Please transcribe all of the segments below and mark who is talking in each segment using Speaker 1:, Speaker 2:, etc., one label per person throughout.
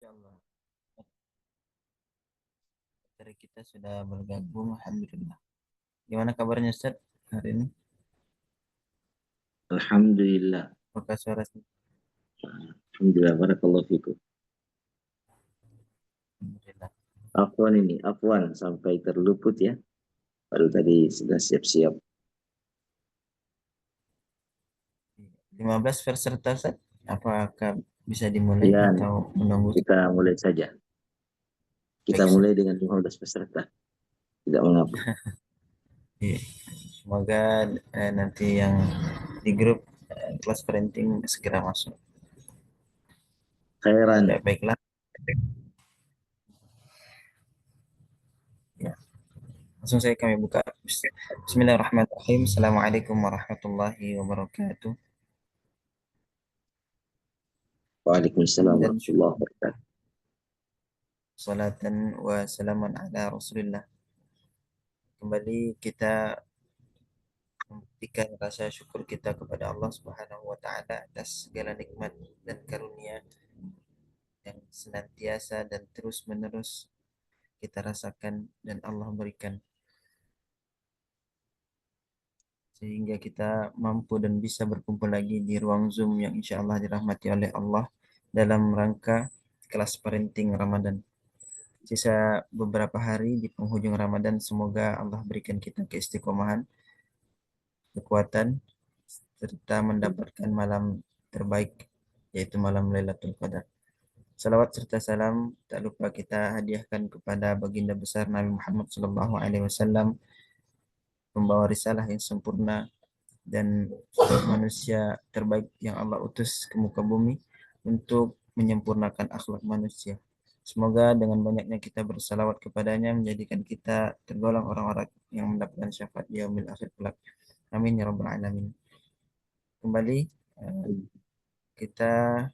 Speaker 1: Insyaallah. Dari kita sudah bergabung, alhamdulillah. Gimana kabarnya Ustaz hari ini?
Speaker 2: Alhamdulillah.
Speaker 1: Apakah suara
Speaker 2: Alhamdulillah. Barakallahu fikum.
Speaker 1: alhamdulillah.
Speaker 2: Afwan sampai terluput ya. Baru tadi sudah siap-siap.
Speaker 1: 15 peserta Ustaz. Apakah bisa dimulai
Speaker 2: Ya,
Speaker 1: atau menunggu?
Speaker 2: kita mulai saja. Kita
Speaker 1: Baik Ustaz.
Speaker 2: mulai dengan 15 peserta. Tidak mengapa.
Speaker 1: Iya. Semoga nanti yang di grup kelas parenting segera masuk. Ya,
Speaker 2: Khairan.
Speaker 1: baiklah. Ya, langsung saya kami buka. Bismillahirrahmanirrahim. Assalamualaikum warahmatullahi wabarakatuh.
Speaker 2: Waalaikumsalam
Speaker 1: Dan
Speaker 2: warahmatullahi wabarakatuh.
Speaker 1: salatan wa salaman ala Rasulillah. Kembali kita membuktikan rasa syukur kita kepada Allah Subhanahu wa taala atas segala nikmat dan karunia yang senantiasa dan terus-menerus kita rasakan dan Allah berikan sehingga kita mampu dan bisa berkumpul lagi di ruang Zoom yang insya Allah dirahmati oleh Allah dalam rangka kelas parenting Ramadan. Sisa beberapa hari di penghujung Ramadan, semoga Allah berikan kita keistiqomahan, kekuatan, serta mendapatkan malam terbaik, yaitu malam Lailatul Qadar. Salawat serta salam tak lupa kita hadiahkan kepada baginda besar Nabi Muhammad SAW, pembawa risalah yang sempurna dan manusia terbaik yang Allah utus ke muka bumi untuk menyempurnakan akhlak manusia. Semoga dengan banyaknya kita bersalawat kepadanya menjadikan kita tergolong orang-orang yang mendapatkan syafaat di yaumil akhir kelak. Amin ya rabbal alamin. Kembali eh, kita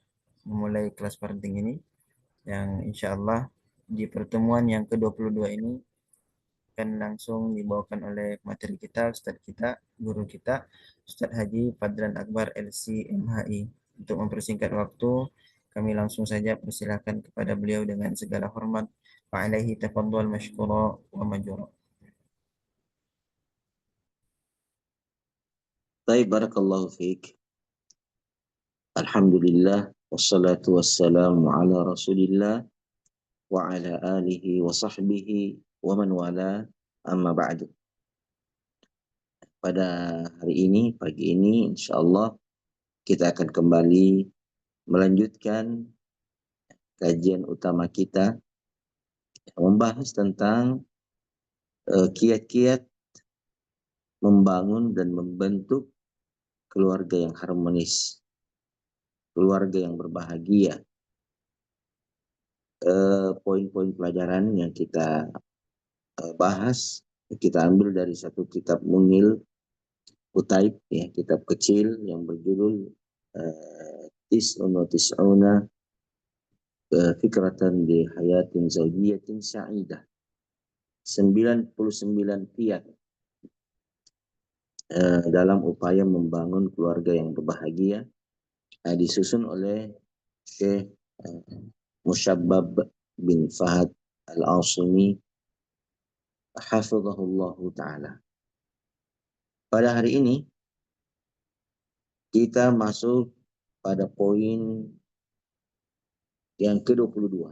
Speaker 1: memulai kelas parenting ini yang insya Allah di pertemuan yang ke-22 ini akan langsung dibawakan oleh materi kita, Ustadz kita, guru kita, Ustadz Haji Padran Akbar LC MHI. Untuk mempersingkat waktu, kami langsung saja persilahkan kepada beliau dengan segala hormat. Fa'alaihi tafadhal mashkura wa majura.
Speaker 2: Baik, barakallahu fiik. Alhamdulillah. Wassalatu wassalamu ala rasulillah wa ala alihi wa sahbihi wa man wala amma ba'du. Pada hari ini, pagi ini, insya Allah kita akan kembali melanjutkan kajian utama kita yang membahas tentang kiat-kiat membangun dan membentuk keluarga yang harmonis, keluarga yang berbahagia. Poin-poin pelajaran yang kita bahas, kita ambil dari satu kitab Munil Kutaib, ya, kitab kecil yang berjudul Tis'un wa Tis'una Fikratan di Hayatin Zawjiyatin Sa'idah. 99 kiat dalam upaya membangun keluarga yang berbahagia, disusun oleh Syekh Musyabbab bin Fahad Al-Asimi hafizahullah ta'ala. Pada hari ini kita masuk pada poin yang ke-22.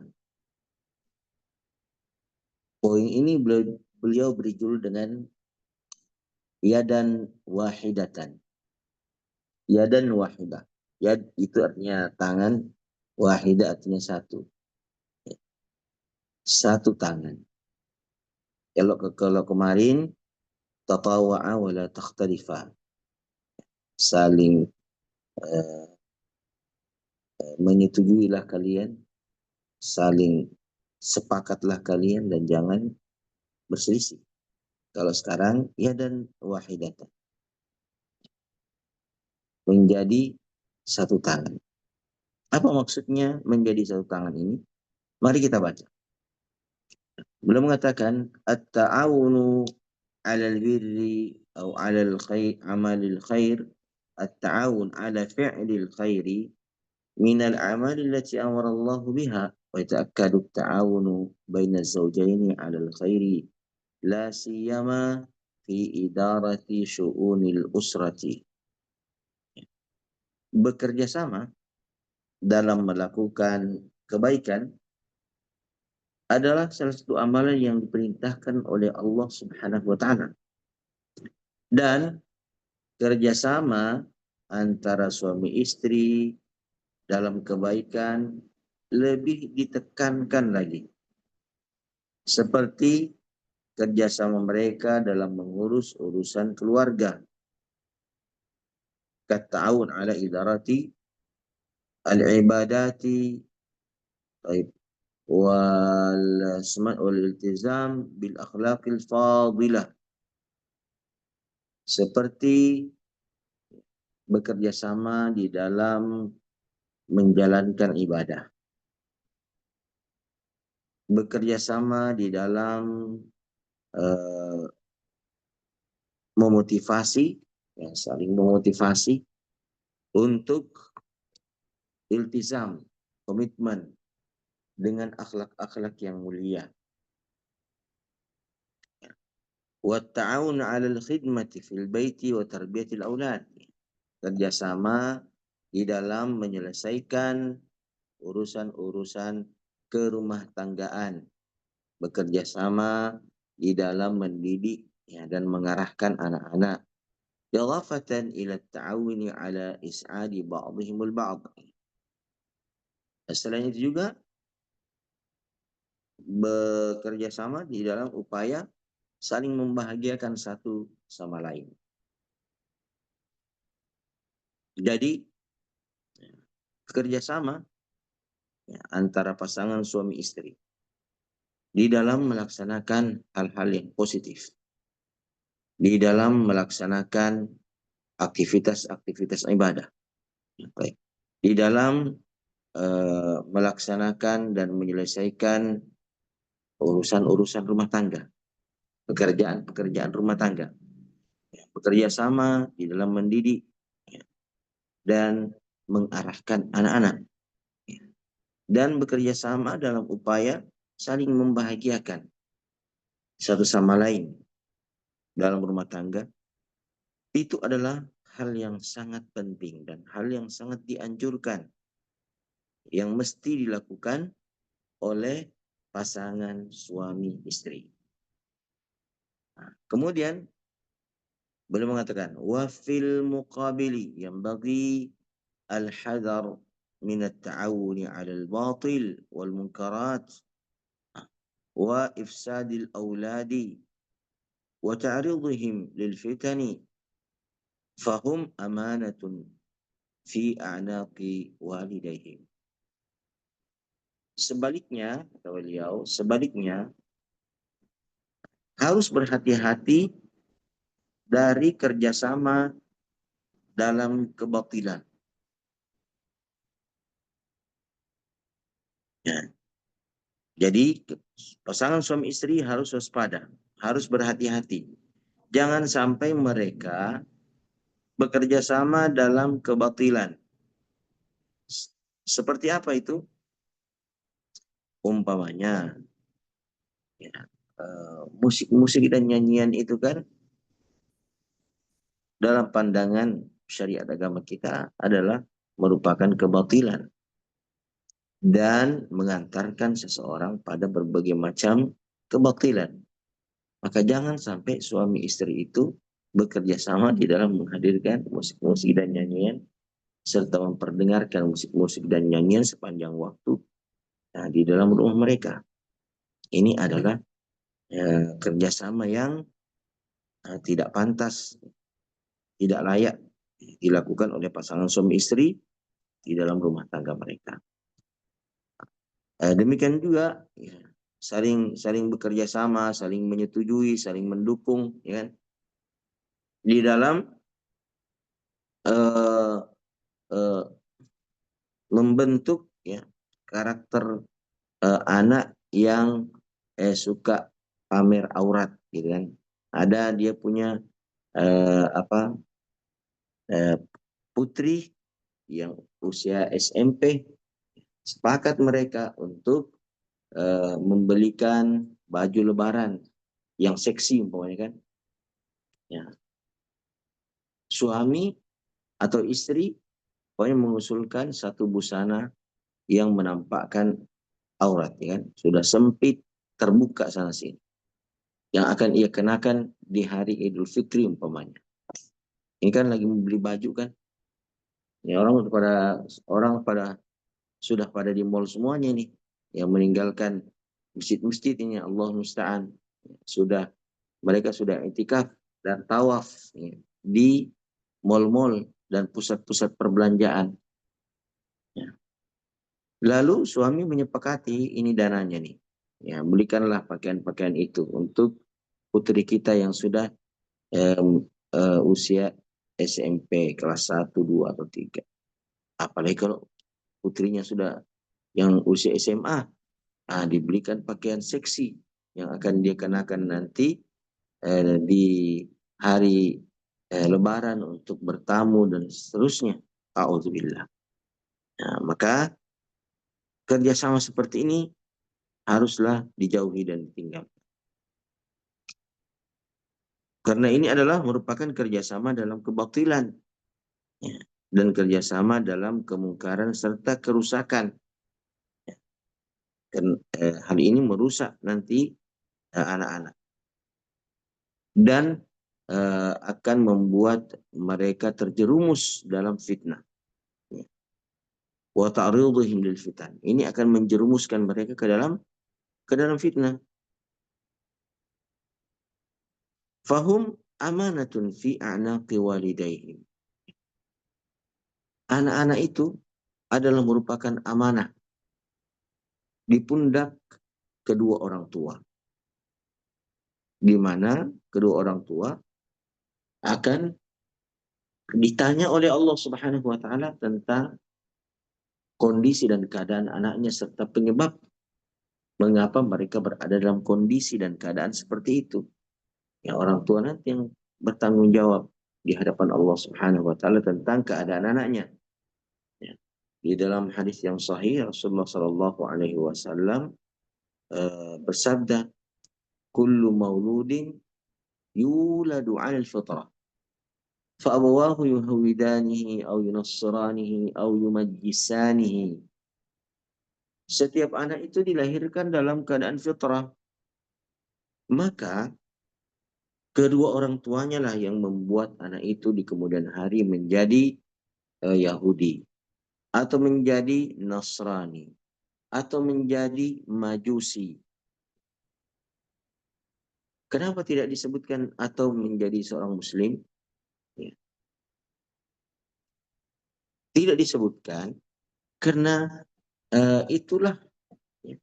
Speaker 2: Poin ini beliau beri judul dengan yadan wahidatan. Yadan wahidah. Yad itu artinya tangan, wahidah artinya satu. Satu tangan. Kalau kemarin tatawa'a wa la takhtalifa. Saling menyetujuilah kalian, saling sepakatlah kalian dan jangan berselisih. Kalau sekarang yadan wahidatan. Menjadi satu tangan. Apa maksudnya menjadi satu tangan ini? Mari kita baca. Beliau mengatakan at-ta'awunu 'alal birri atau 'alal khair, 'amalil khair, at-ta'awun 'ala fi'lil khairi min al-a'mal allati amara Allah biha ويتأكد التعاون بين الزوجين على الخير لا سيما في إدارة شؤون الأسرة. Bekerja sama dalam melakukan kebaikan adalah salah satu amalan yang diperintahkan oleh Allah Subhanahu wa taala. Dan kerjasama antara suami istri dalam kebaikan lebih ditekankan lagi. Seperti kerjasama mereka dalam mengurus urusan keluarga. Kata'awun ala idarati al-ibadati wal-iltizam bil-akhlaqil fadilah. Seperti bekerja sama di dalam menjalankan ibadah. Bekerja sama di dalam memotivasi, ya, saling memotivasi untuk iltizam, komitmen dengan akhlak-akhlak yang mulia. Wa ta'awun 'alal khidmati fil baiti wa tarbiyatil aulad. Kerjasama di dalam menyelesaikan urusan-urusan kerumah tanggaan. Bekerja sama di dalam mendidik, ya, dan mengarahkan anak-anak. Idhafatan ila ta'awuni ala is'adi ba'dihimul ba'd. Selain itu juga bekerja sama di dalam upaya saling membahagiakan satu sama lain. Jadi kerjasama, ya, antara pasangan suami istri di dalam melaksanakan hal-hal yang positif, di dalam melaksanakan aktivitas-aktivitas ibadah, baik, di dalam melaksanakan dan menyelesaikan urusan-urusan rumah tangga, pekerjaan-pekerjaan rumah tangga, bekerja sama di dalam mendidik, ya, dan mengarahkan anak-anak, ya, dan bekerja sama dalam upaya saling membahagiakan satu sama lain dalam rumah tangga. Itu adalah hal yang sangat penting dan hal yang sangat dianjurkan, yang mesti dilakukan oleh pasangan suami istri. Nah, kemudian beliau mengatakan wa fil muqabili yanbaghi al-hadar min at-ta'awuni 'ala al-batil wal munkarat wa ifsadil auladi wa ta'ridihim lil fitani fahum amanatun fi a'naqi walidayhim. Sebaliknya, kata beliau, sebaliknya harus berhati-hati dari kerjasama dalam kebatilan. Ya. Jadi pasangan suami istri harus waspada, harus berhati-hati. Jangan sampai mereka bekerja sama dalam kebatilan. Seperti apa itu? Umpamanya, ya, musik-musik dan nyanyian itu kan dalam pandangan syariat agama kita adalah merupakan kebatilan dan mengantarkan seseorang pada berbagai macam kebatilan. Maka jangan sampai suami istri itu bekerja sama di dalam menghadirkan musik-musik dan nyanyian serta memperdengarkan musik-musik dan nyanyian sepanjang waktu, nah, di dalam rumah mereka. Ini adalah kerjasama yang tidak pantas, tidak layak dilakukan oleh pasangan suami istri di dalam rumah tangga mereka. Demikian juga, ya, saling bekerja sama, saling menyetujui, saling mendukung, ya, di dalam uh, uh, membentuk, ya, karakter anak yang suka pamer aurat, gitu kan. Ada dia punya putri yang usia SMP, sepakat mereka untuk membelikan baju lebaran yang seksi umpamanya kan. Ya. Suami atau istri pokoknya mengusulkan satu busana yang menampakkan aurat, ya kan? Sudah sempit, terbuka sana sini. Yang akan ia kenakan di hari Idul Fitri umpamanya. Ini kan lagi membeli baju kan. Ya, orang pada sudah pada di mall semuanya nih. Yang meninggalkan masjid-masjid ini, Allah musta'an. Sudah mereka sudah itikaf dan tawaf ya, di mall-mall dan pusat-pusat perbelanjaan. Ya. Lalu suami menyepakati ini dananya nih. Ya, belikanlah pakaian-pakaian itu untuk putri kita yang sudah usia SMP kelas 1, 2 atau 3. Apalagi kalau putrinya sudah yang usia SMA, dibelikan pakaian seksi yang akan dia kenakan nanti di hari Lebaran untuk bertamu dan seterusnya. A'udzubillah. Nah, maka kerjasama seperti ini haruslah dijauhi dan ditinggalkan. Karena ini adalah merupakan kerjasama dalam kebatilan, ya, dan kerjasama dalam kemungkaran serta kerusakan. Dan hal ini merusak nanti anak-anak dan akan membuat mereka terjerumus dalam fitnah. Wa ta'ridhihim lil fitan. Ini akan menjerumuskan mereka ke dalam fitnah. Fahum amanatun fi a'naqi walidaihim. Anak-anak itu adalah merupakan amanah di pundak kedua orang tua. Di mana kedua orang tua akan ditanya oleh Allah Subhanahu wa taala tentang kondisi dan keadaan anaknya serta penyebab mengapa mereka berada dalam kondisi dan keadaan seperti itu. Ya, orang tua nanti yang bertanggung jawab di hadapan Allah Subhanahu wa taala tentang keadaan anaknya. Ya. Di dalam hadis yang sahih Rasulullah sallallahu alaihi wasallam bersabda, "Kullu mauludin yuladu 'ala al-fitrah, fa abawahu yuhawidanihi aw yunassiranihi aw yumajjisanihi." Setiap anak itu dilahirkan dalam keadaan fitrah. Maka kedua orang tuanya lah yang membuat anak itu di kemudian hari menjadi Yahudi, atau menjadi Nasrani, atau menjadi Majusi. Kenapa tidak disebutkan atau menjadi seorang Muslim? Ya. Tidak disebutkan karena itulah ya,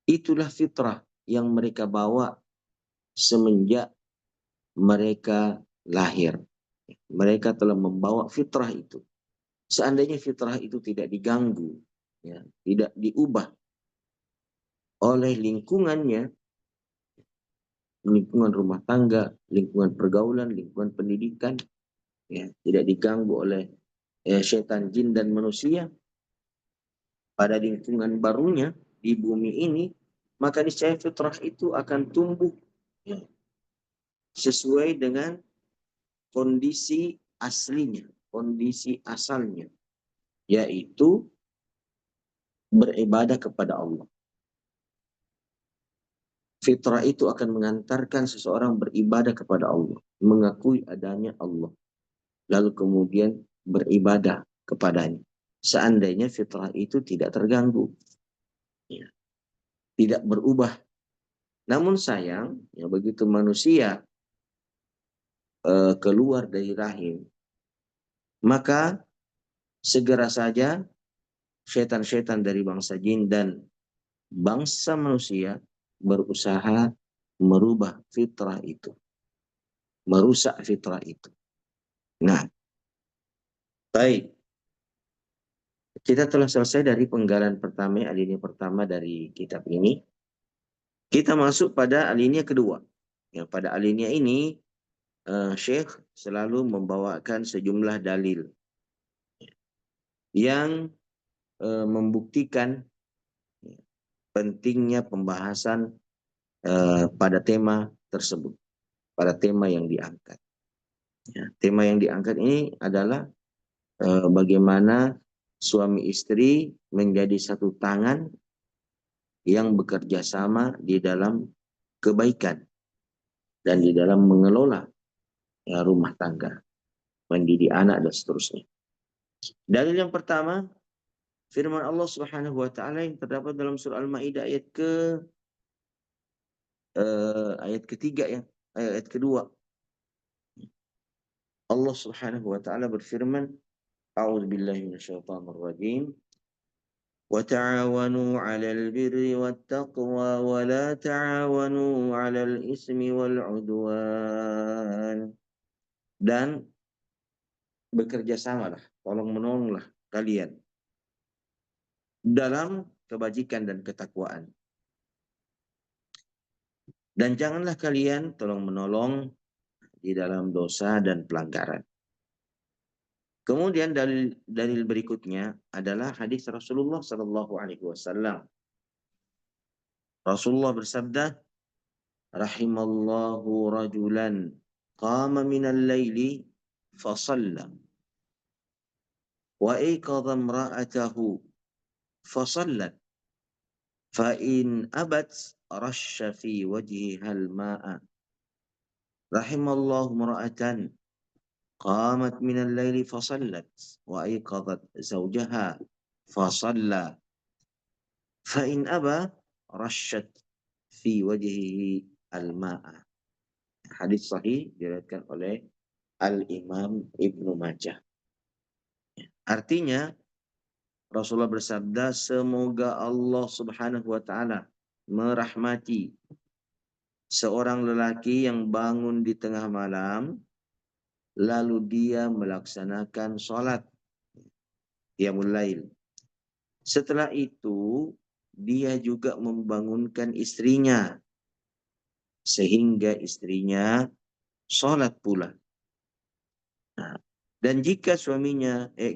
Speaker 2: itulah fitrah yang mereka bawa semenjak mereka lahir. Mereka telah membawa fitrah itu. Seandainya fitrah itu tidak diganggu, ya, tidak diubah oleh lingkungannya, lingkungan rumah tangga, lingkungan pergaulan, lingkungan pendidikan, ya, tidak diganggu oleh syaitan, jin, dan manusia pada lingkungan barunya di bumi ini, maka niscaya fitrah itu akan tumbuh ya, sesuai dengan kondisi aslinya, kondisi asalnya, yaitu beribadah kepada Allah. Fitrah itu akan mengantarkan seseorang beribadah kepada Allah, mengakui adanya Allah, lalu kemudian beribadah kepadanya. Seandainya fitrah itu tidak terganggu, ya, tidak berubah. Namun sayang, ya, begitu manusia keluar dari rahim, maka segera saja setan-setan dari bangsa jin dan bangsa manusia berusaha merubah fitrah itu, merusak fitrah itu. Nah, baik. Kita telah selesai dari penggalan pertama, alinea pertama dari kitab ini. Kita masuk pada alinea kedua. Ya, pada alinea ini, Syekh selalu membawakan sejumlah dalil yang membuktikan pentingnya pembahasan pada tema tersebut, pada tema yang diangkat. Ya, tema yang diangkat ini adalah bagaimana suami istri menjadi satu tangan yang bekerja sama di dalam kebaikan dan di dalam mengelola rumah tangga, mendidik anak dan seterusnya. Dalil yang pertama, firman Allah Subhanahu wa taala yang terdapat dalam surah Al-Maidah ayat ketiga ya, ayat kedua. Allah Subhanahu wa taala berfirman, A'udzubillahi minasyaitonir rajim. Wa ta'awanu 'alal birri wat taqwa wa la ta'awanu 'alal ismi wal 'udwan. Dan bekerja samalah, tolong menolonglah kalian dalam kebajikan dan ketakwaan. Dan janganlah kalian tolong menolong di dalam dosa dan pelanggaran. Kemudian dalil berikutnya adalah hadis Rasulullah Sallallahu Alaihi Wasallam. Rasulullah bersabda, "Rahimallahu rajulan qama minal laili fasalla wa iqadha imra'atahu fasallat fa in abat rasya fi wajhiha al-ma'a. Rahimallahu imra'atan قامت من الليل فصلت وأيقظت زوجها فصلى فإن أبى رشت في وجهه الماء. Hadis sahih diriwayatkan oleh Al-Imam Ibnu Majah. Artinya Rasulullah bersabda, semoga Allah Subhanahu wa taala merahmati seorang lelaki yang bangun di tengah malam lalu dia melaksanakan sholat qiyamul lail. Setelah itu dia juga membangunkan istrinya sehingga istrinya sholat pula. Nah, dan jika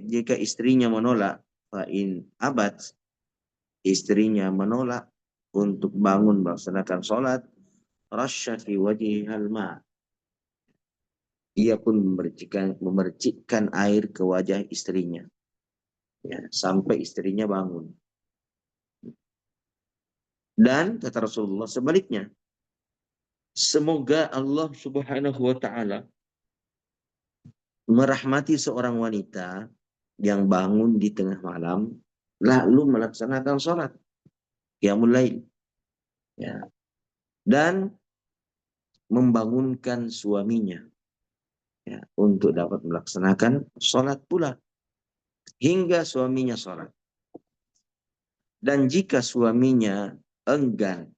Speaker 2: jika istrinya menolak, fa'in abad, istrinya menolak untuk bangun melaksanakan sholat, rasya fi wajhihal ma, ia pun memercikkan air ke wajah istrinya, ya, sampai istrinya bangun. Dan kata Rasulullah sebaliknya, semoga Allah Subhanahu wa taala merahmati seorang wanita yang bangun di tengah malam lalu melaksanakan sholat qiyamul lail, ya, dan membangunkan suaminya, ya, untuk dapat melaksanakan sholat pula hingga suaminya sholat. Dan jika suaminya enggan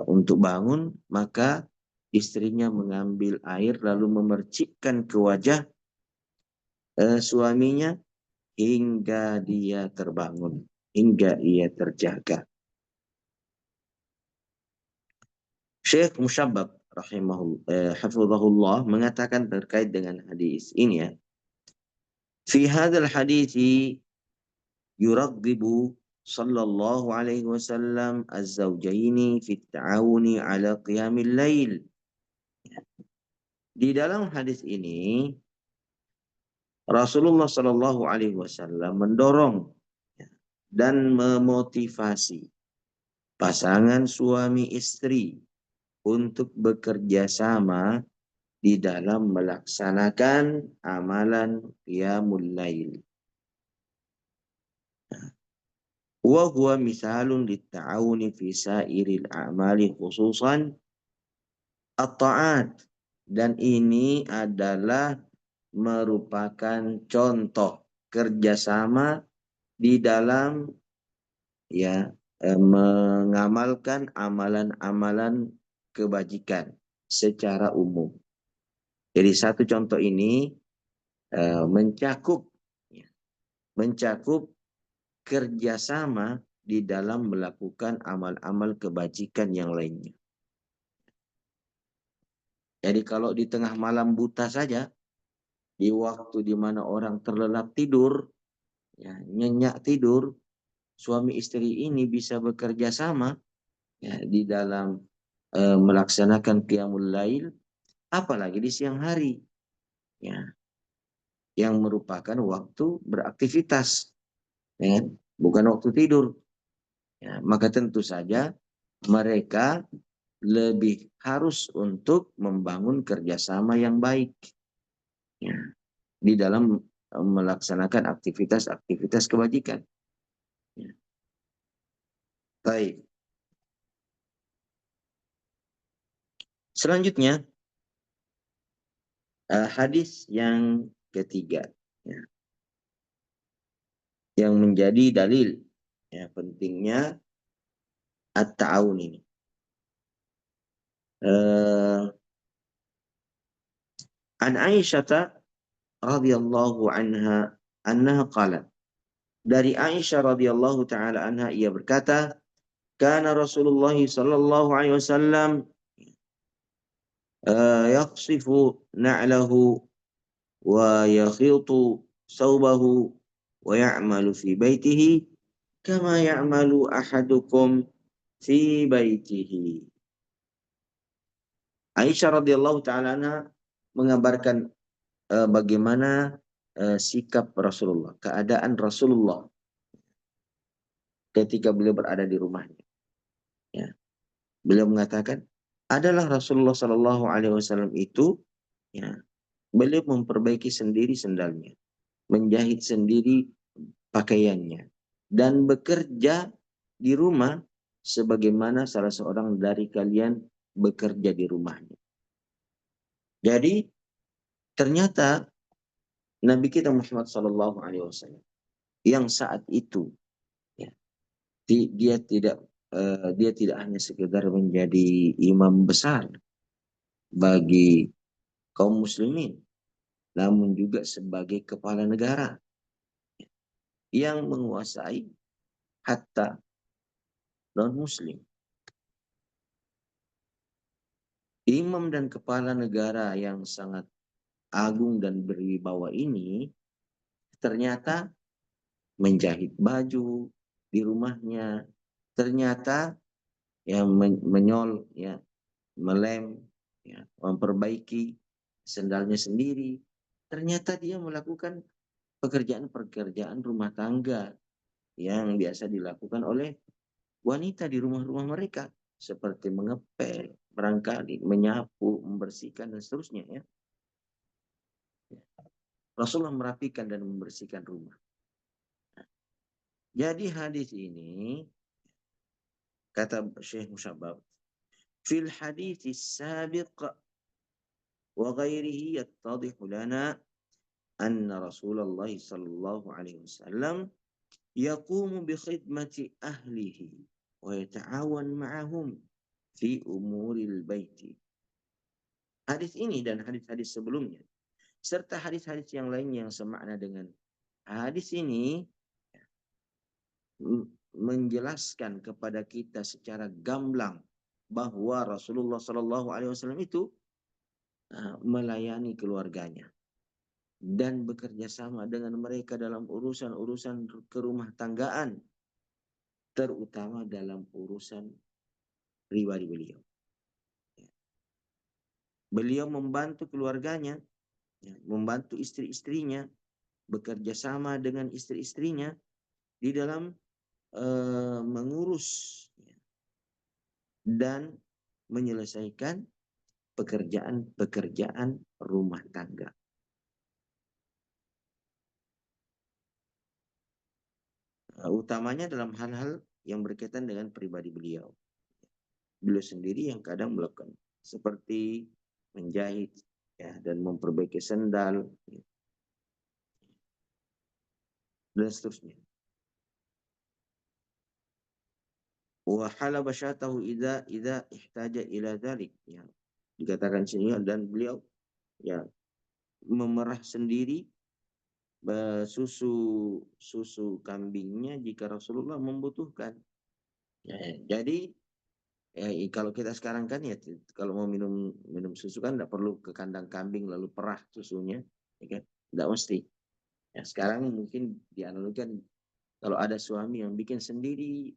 Speaker 2: untuk bangun, maka istrinya mengambil air lalu memercikkan ke wajah suaminya hingga dia terbangun, hingga ia terjaga. Syekh Musyabbab hafizahullah mengatakan terkait dengan hadis ini, ya, fi hadzal hadithi yuraghibu sallallahu alaihi wasallam az-zawjaini fi at-ta'awuni ala qiyamil lail. Di dalam hadis ini Rasulullah sallallahu alaihi wasallam mendorong dan memotivasi pasangan suami istri untuk bekerja sama di dalam melaksanakan amalan qiyamul lail. Wa huwa misalun litta'awuni fi sairil a'mali khususan at-ta'at. Dan ini adalah merupakan contoh kerjasama di dalam, ya, mengamalkan amalan-amalan kebajikan secara umum. Jadi satu contoh ini mencakup kerjasama di dalam melakukan amal-amal kebajikan yang lainnya. Jadi kalau di tengah malam buta saja, di waktu di mana orang terlelap tidur, ya, nyenyak tidur, suami istri ini bisa bekerja sama ya, di dalam melaksanakan qiyamul lail, apalagi di siang hari, ya, yang merupakan waktu beraktivitas, ya, bukan waktu tidur. Ya, maka tentu saja mereka lebih harus untuk membangun kerjasama yang baik, ya, di dalam melaksanakan aktivitas-aktivitas kebajikan. Ya. Baik. Selanjutnya hadis yang ketiga, ya, yang menjadi dalil ya, pentingnya at-ta'awun ini. An Aisyah radhiyallahu anha annaha qalat. Dari Aisyah radhiyallahu taala anha ia berkata, kana Rasulullah sallallahu alaihi wasallam yaqsifu na'lahu wa yakhitu saubahu wa ya'malu fi baitihi kama ya'malu ahadukum fi baitihi. Aisyah radhiyallahu taala anha mengabarkan bagaimana sikap Rasulullah, keadaan Rasulullah ketika beliau berada di rumahnya. Ya. Beliau mengatakan, adalah Rasulullah Shallallahu Alaihi Wasallam itu, ya, beliau memperbaiki sendiri sendalnya, menjahit sendiri pakaiannya, dan bekerja di rumah sebagaimana salah seorang dari kalian bekerja di rumahnya. Jadi ternyata Nabi kita Muhammad Shallallahu Alaihi Wasallam yang saat itu, ya, dia tidak hanya sekedar menjadi imam besar bagi kaum muslimin, namun juga sebagai kepala negara yang menguasai hatta non-muslim. Imam dan kepala negara yang sangat agung dan berwibawa ini ternyata menjahit baju di rumahnya, ternyata yang menyol, ya, melem, ya, memperbaiki sendalnya sendiri. Ternyata dia melakukan pekerjaan-pekerjaan rumah tangga yang biasa dilakukan oleh wanita di rumah-rumah mereka, seperti mengepel, barangkali menyapu, membersihkan dan seterusnya, ya. Rasulullah merapikan dan membersihkan rumah. Jadi hadis ini kata Syekh Musabbab, fil hadits sabiq wa ghairihi yattadhihu lana anna Rasulullah sallallahu alaihi wasallam yaqumu bi khidmati ahlihi wa yata'awan ma'ahum fi umuril baiti. Hadis ini dan hadis-hadis sebelumnya serta hadis-hadis yang lainnya yang semakna dengan hadis ini menjelaskan kepada kita secara gamblang bahwa Rasulullah Shallallahu Alaihi Wasallam itu melayani keluarganya dan bekerja sama dengan mereka dalam urusan-urusan kerumah tanggaan, terutama dalam urusan pribadi beliau. Beliau membantu keluarganya, membantu istri-istrinya, bekerja sama dengan istri-istrinya di dalam mengurus dan menyelesaikan pekerjaan-pekerjaan rumah tangga. Utamanya dalam hal-hal yang berkaitan dengan pribadi beliau. Beliau sendiri yang kadang melakukan seperti menjahit, ya, dan memperbaiki sendal, ya, dan seterusnya. Wa halaba syatahu idza ihtaja ila dzalik, ya. Dikatakan sini, dan beliau, ya, memerah sendiri susu kambingnya jika Rasulullah membutuhkan. Ya, jadi ya, kalau kita sekarang kan, ya, kalau mau minum susu kan tidak perlu ke kandang kambing lalu perah susunya, ya kan? Tidak mesti. Ya, sekarang mungkin dianalogikan kalau ada suami yang bikin sendiri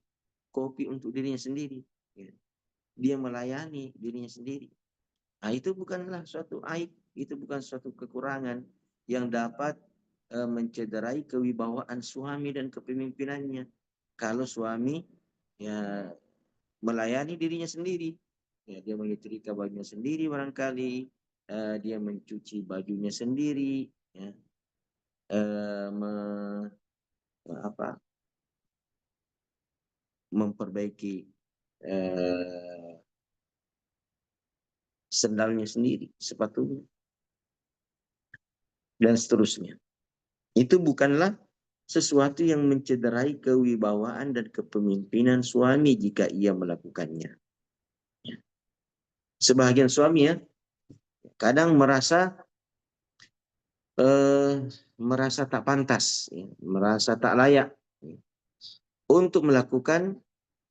Speaker 2: kopi untuk dirinya sendiri, ya, dia melayani dirinya sendiri. Nah, itu bukanlah suatu aib, itu bukan suatu kekurangan yang dapat mencederai kewibawaan suami dan kepemimpinannya. Kalau suami ya melayani dirinya sendiri, ya, dia menyetrika bajunya sendiri barangkali, dia mencuci bajunya sendiri, ya, eh, me, apa, memperbaiki eh, sendalnya sendiri, sepatunya, dan seterusnya. Itu bukanlah sesuatu yang mencederai kewibawaan dan kepemimpinan suami jika ia melakukannya. Sebahagian suami ya kadang eh, merasa tak pantas, ya, merasa tak layak, ya, untuk melakukan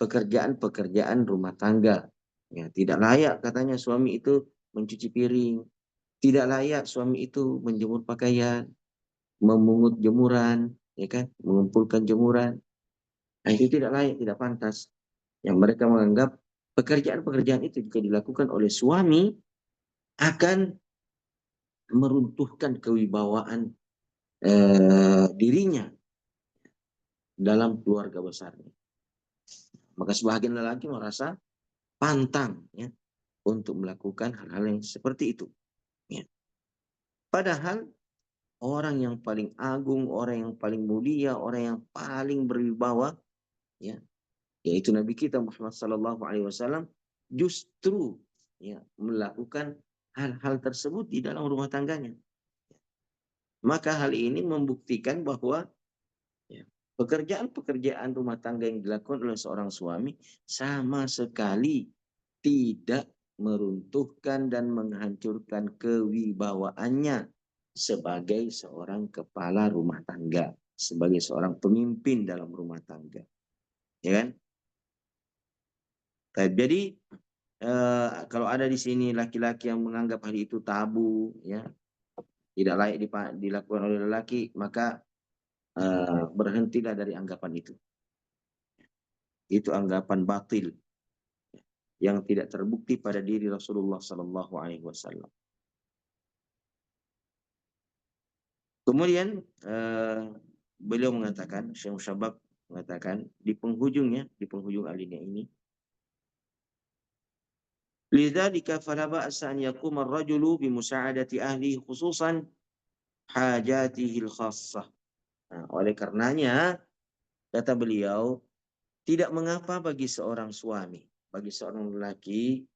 Speaker 2: pekerjaan-pekerjaan rumah tangga. Ya, tidak layak katanya suami itu mencuci piring, tidak layak suami itu menjemur pakaian, memungut jemuran, ya kan, mengumpulkan jemuran. Nah, itu tidak layak, tidak pantas. Yang mereka menganggap pekerjaan-pekerjaan itu jika dilakukan oleh suami akan meruntuhkan kewibawaan dirinya dalam keluarga besarnya. Maka sebagian lelaki merasa pantang, ya, untuk melakukan hal-hal yang seperti itu. Ya. Padahal orang yang paling agung, orang yang paling mulia, orang yang paling berwibawa, ya, yaitu Nabi kita Muhammad Sallallahu Alaihi Wasallam, justru, ya, melakukan hal-hal tersebut di dalam rumah tangganya. Maka hal ini membuktikan bahwa, ya, pekerjaan-pekerjaan rumah tangga yang dilakukan oleh seorang suami sama sekali tidak meruntuhkan dan menghancurkan kewibawaannya sebagai seorang kepala rumah tangga, sebagai seorang pemimpin dalam rumah tangga. Ya kan? Jadi kalau ada di sini laki-laki yang menganggap hal itu tabu, ya, tidak layak dilakukan oleh lelaki, maka berhentilah dari anggapan itu. Itu anggapan batil yang tidak terbukti pada diri Rasulullah Sallallahu Alaihi Wasallam. Kemudian beliau mengatakan, Syekh Syabab mengatakan di penghujung alinea ini, lidzalika fala ba'sa an yaquma ar-rajulu bi musa'adati ahlihi khususan hajatihi al-khassah. Nah, oleh karenanya kata beliau, tidak mengapa bagi seorang suami, bagi seorang lelaki,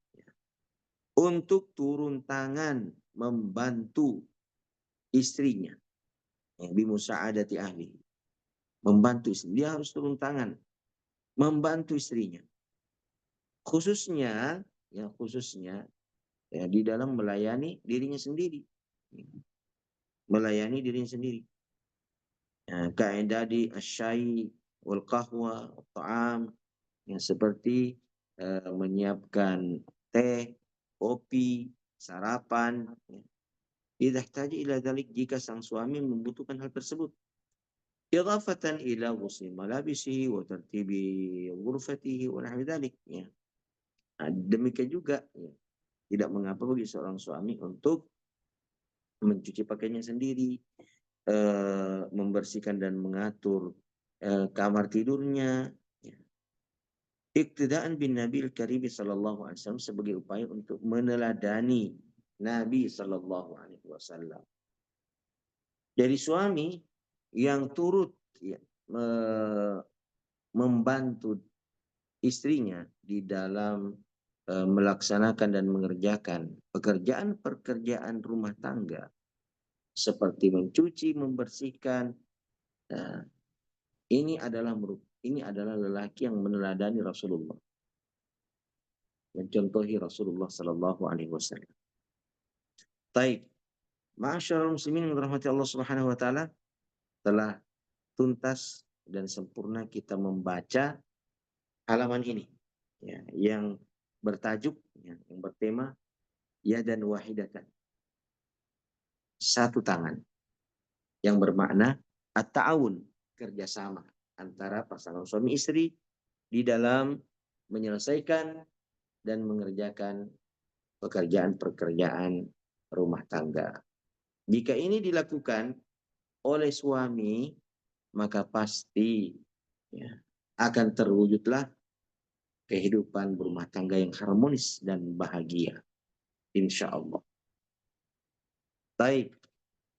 Speaker 2: untuk turun tangan membantu istrinya, bimusa'adati ahli, membantu istri. Dia harus turun tangan membantu istrinya, khususnya, ya, khususnya, ya, di dalam melayani dirinya sendiri, melayani dirinya sendiri. Kaidah di asyai wal qahwa ta'am, yang seperti menyiapkan teh, kopi, sarapan, ya. Idza ihtaja ila dzalik, jika sang suami membutuhkan hal tersebut. Idafatan ila ghusli malabisihi wa tartibi ghurfatihi wa nahwi dzalik, ya. Nah, demikian juga, ya, tidak mengapa bagi seorang suami untuk mencuci pakaiannya sendiri, membersihkan dan mengatur kamar tidurnya, ya. Iktidaan bin Nabi Karim sallallahu alaihi wasallam, sebagai upaya untuk meneladani Nabi sallallahu alaihi wasallam. Jadi suami yang turut, ya, membantu istrinya di dalam melaksanakan dan mengerjakan pekerjaan-pekerjaan rumah tangga seperti mencuci, membersihkan, nah, ini adalah lelaki yang meneladani Rasulullah, mencontohi Rasulullah Sallallahu Alaihi Wasallam. Taib, ma'asyiral muslimin yang dirahmati Allah Subhanahu Wa Taala, telah tuntas dan sempurna kita membaca halaman ini, ya, yang bertajuk, ya, yang bertema yadan wahidatan, satu tangan. yang bermakna at-ta'awun, kerjasama antara pasangan suami istri di dalam menyelesaikan dan mengerjakan pekerjaan-pekerjaan rumah tangga. Jika ini dilakukan oleh suami, maka pasti ya, akan terwujudlah kehidupan berumah tangga yang harmonis dan bahagia. Insya Allah. Baik,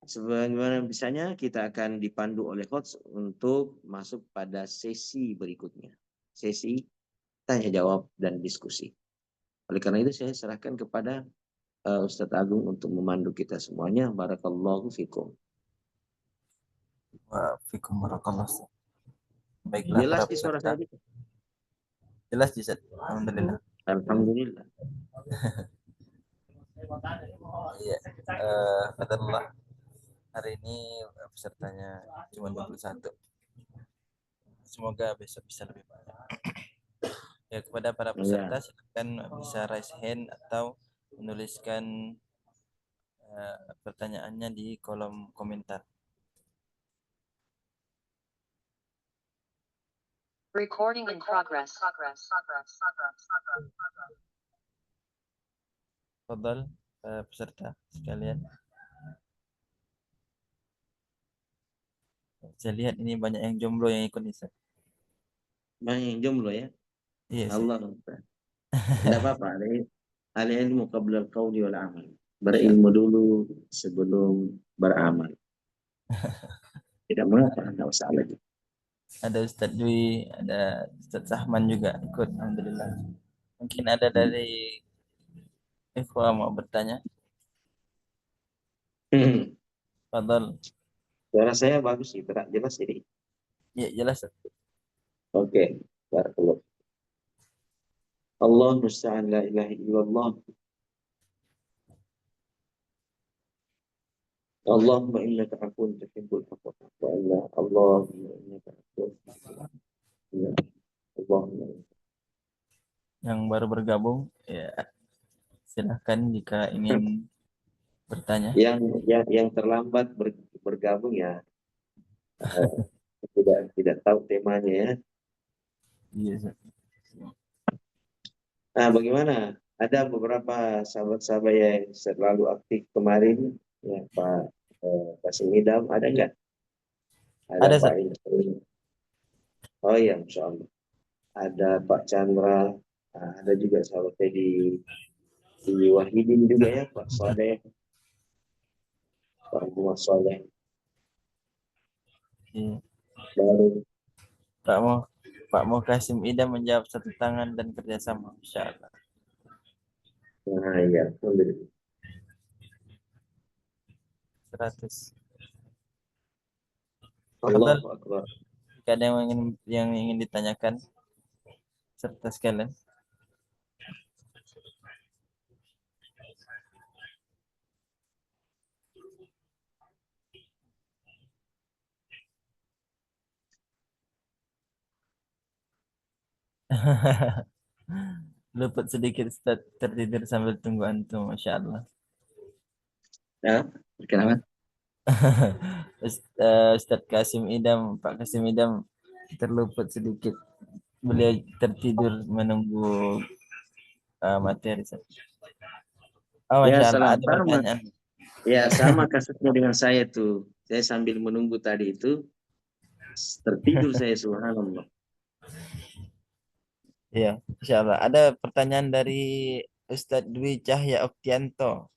Speaker 2: sebagaimana misalnya kita akan dipandu oleh host untuk masuk pada sesi berikutnya. Sesi tanya jawab dan diskusi. Oleh karena itu saya serahkan kepada Ustadz Agung untuk memandu kita semuanya. Barakallahu fikum.
Speaker 1: Wa fikum barakallah. Baiklah
Speaker 2: Jelas
Speaker 1: para
Speaker 2: di suara
Speaker 1: peserta.
Speaker 2: saya?
Speaker 1: Jelas Ustaz. Alhamdulillah.
Speaker 2: Alhamdulillah.
Speaker 1: Iya. Adalah hari ini pesertanya cuma 21. Semoga besok bisa lebih banyak. Ya, kepada para peserta
Speaker 2: Ya.
Speaker 1: silakan bisa raise hand atau menuliskan pertanyaannya di kolom komentar.
Speaker 3: Recording in progress.
Speaker 1: Fadal peserta sekalian. Saya lihat ini banyak yang jomblo yang ikut nih, Ustaz.
Speaker 2: Banyak yang jomblo ya.
Speaker 1: Iya, Ustaz.
Speaker 2: Allah. Tidak apa-apa. Al-ilmu qabla al-qawli wal amal.
Speaker 1: Insya
Speaker 2: Berilmu dulu sebelum beramal. Tidak mengapa, tidak usah lagi.
Speaker 1: ada Ustadz Dwi, ada Ustadz Sahman juga ikut. Alhamdulillah. Mungkin ada dari Ikhwa mau bertanya. Fadal.
Speaker 2: Suara saya bagus sih, terang jelas ini.
Speaker 1: Ya, jelas.
Speaker 2: Oke, barakallah. Allah musta'an la ilaha illallah. Allahumma innaka afuwun tuhibbul afwa fa'fu anna. Allahumma innaka afuwun ya Allahumma.
Speaker 1: Yang baru bergabung, ya silahkan jika ingin bertanya.
Speaker 2: Yang terlambat bergabung ya tidak tahu temanya ya.
Speaker 1: Iya, Ustaz.
Speaker 2: Nah, bagaimana? Ada beberapa sahabat-sahabat yang selalu aktif kemarin, ya Pak Kasim Idam, ada nggak? Ada
Speaker 1: Ada,
Speaker 2: Pak
Speaker 1: Ustaz.
Speaker 2: Indra. Oh iya, Insya Allah. Ada Pak Chandra, nah, ada juga sahabat saya di Wahidin juga ya, Pak Soleh, Pak Muhammad Soleh.
Speaker 1: Iya.
Speaker 2: Baru.
Speaker 1: Pak Mo Kasim Ida menjawab satu tangan dan kerjasama, insya Allah.
Speaker 2: Nah, iya, alhamdulillah.
Speaker 1: 100. Fadal,
Speaker 2: Allahu Akbar.
Speaker 1: jika ada yang ingin ditanyakan serta sekalian. Luput sedikit Ustaz, tertidur sambil tunggu antum, Masya Allah.
Speaker 2: Ya, perkenalkan.
Speaker 1: Ustadz Kasim Idam, Pak Kasim Idam terluput sedikit. Beliau tertidur menunggu materi. Oh,
Speaker 2: Ya,
Speaker 1: Masya Allah,
Speaker 2: salam
Speaker 1: ada
Speaker 2: sama.
Speaker 1: pertanyaan.
Speaker 2: Ya, sama kasusnya dengan saya tuh. Saya sambil menunggu tadi itu, tertidur saya, subhanallah.
Speaker 1: Iya, Masya Allah. Ada pertanyaan dari Ustadz Dwi Cahya Oktianto.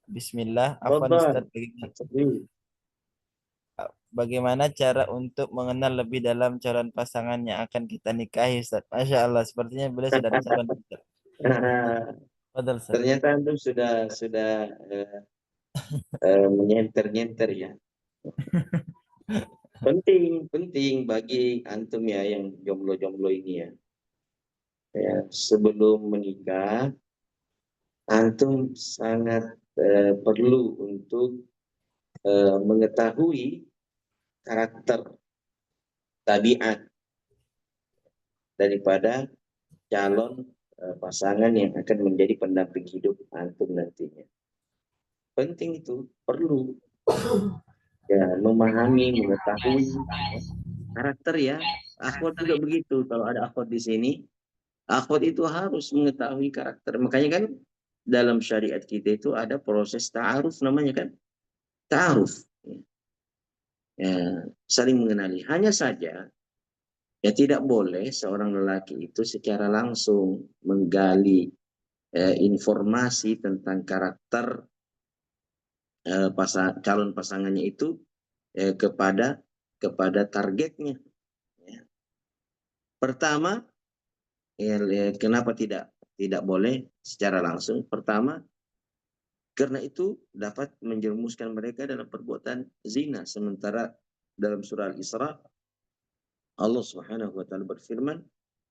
Speaker 1: Bismillah, Afwan
Speaker 2: Fadal.
Speaker 1: Ustadz, bagaimana cara untuk mengenal lebih dalam calon pasangan yang akan kita nikahi, Ustadz? Masya Allah, sepertinya beliau sudah ada calon. Fadal, Ustadz.
Speaker 2: Ternyata antum sudah menyenter-nyenter ya. Penting bagi antum ya yang jomblo-jomblo ini ya. Ya, sebelum menikah, antum sangat perlu untuk mengetahui karakter tabiat daripada calon pasangan yang akan menjadi pendamping hidup antum nantinya. Penting itu, perlu. Ya, memahami, mengetahui ya, karakter ya. Akhwat juga begitu. Kalau ada akhwat di sini, akhwat itu harus mengetahui karakter. Makanya kan dalam syariat kita itu ada proses ta'aruf namanya kan. Ta'aruf. Ya, saling mengenali. Hanya saja, ya tidak boleh seorang lelaki itu secara langsung menggali informasi tentang karakter calon pasangannya itu kepada targetnya. Ya. Pertama, kenapa tidak boleh secara langsung? Pertama, karena itu dapat menjerumuskan mereka dalam perbuatan zina. Sementara dalam surah Al-Isra, Allah Subhanahu wa taala berfirman,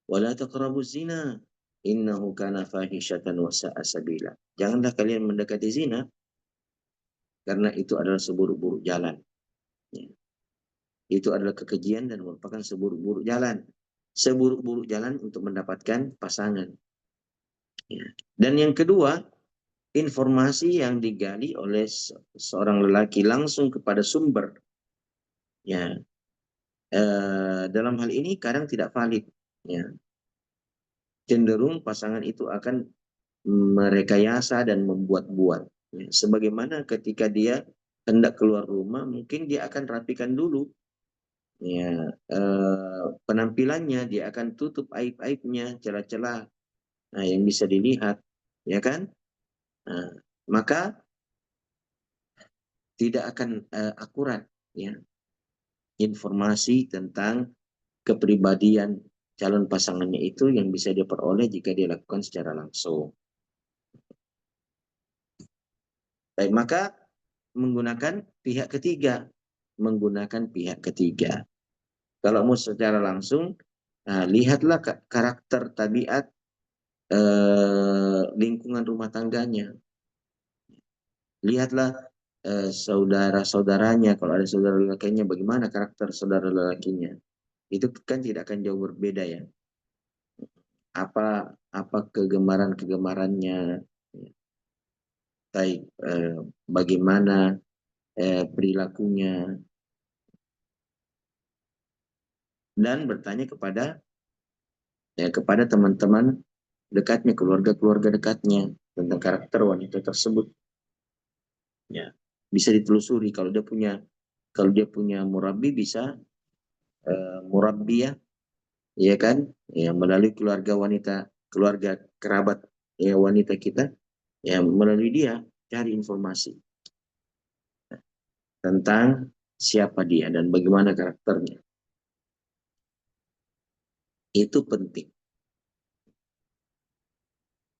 Speaker 2: "Wala taqrabuz zina, innahu kana fahishatan wa sa'a sabila." Janganlah kalian mendekati zina karena itu adalah seburuk-buruk jalan. Ya. Itu adalah kekejian dan merupakan seburuk-buruk jalan. Seburuk-buruk jalan untuk mendapatkan pasangan. Ya. Dan yang kedua, informasi yang digali oleh seorang lelaki langsung kepada sumber. Ya. Dalam hal ini kadang tidak valid. Ya. Cenderung pasangan itu akan merekayasa dan membuat-buat. Ya. Sebagaimana ketika dia hendak keluar rumah, mungkin dia akan rapikan dulu ya penampilannya, dia akan tutup aib-aibnya, celah-celah yang bisa dilihat, ya kan? Nah, maka tidak akan akurat ya informasi tentang kepribadian calon pasangannya itu yang bisa dia peroleh jika dia lakukan secara langsung. Baik, maka menggunakan pihak ketiga, Kalau mau secara langsung, lihatlah karakter tabiat lingkungan rumah tangganya. Lihatlah saudara-saudaranya, kalau ada saudara lelakinya, bagaimana karakter saudara lelakinya. Itu kan tidak akan jauh berbeda ya. Apa kegemaran-kegemarannya, baik bagaimana perilakunya, dan bertanya kepada teman-teman dekatnya, keluarga-keluarga dekatnya tentang karakter wanita tersebut. Ya, bisa ditelusuri kalau dia punya murabi, bisa murabi ya kan, ya melalui keluarga kerabat ya wanita kita, ya melalui dia cari informasi tentang siapa dia dan bagaimana karakternya. Itu penting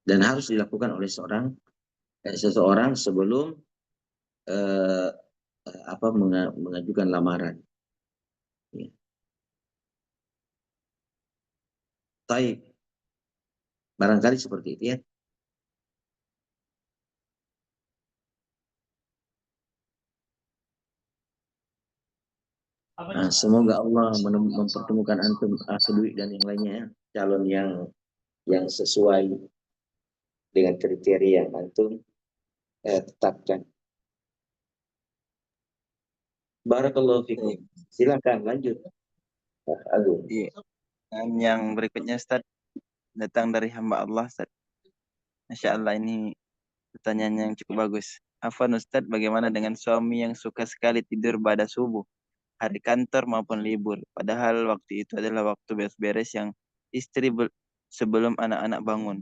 Speaker 2: dan harus dilakukan oleh seseorang sebelum mengajukan lamaran. Ya. Taib. Barangkali seperti itu ya. Nah, semoga Allah mempertemukan antum, Asdwi dan yang lainnya ya, calon yang sesuai dengan kriteria yang antum tetapkan. Barakallahu fikum. Silakan lanjut, Agung.
Speaker 1: Iya. Dan yang berikutnya Ustaz, datang dari hamba Allah Ustaz. Masya Allah, ini pertanyaan yang cukup bagus. Afwan Ustaz, bagaimana dengan suami yang suka sekali tidur pada subuh, hari kantor maupun libur? Padahal waktu itu adalah waktu beres-beres yang istri sebelum anak-anak bangun.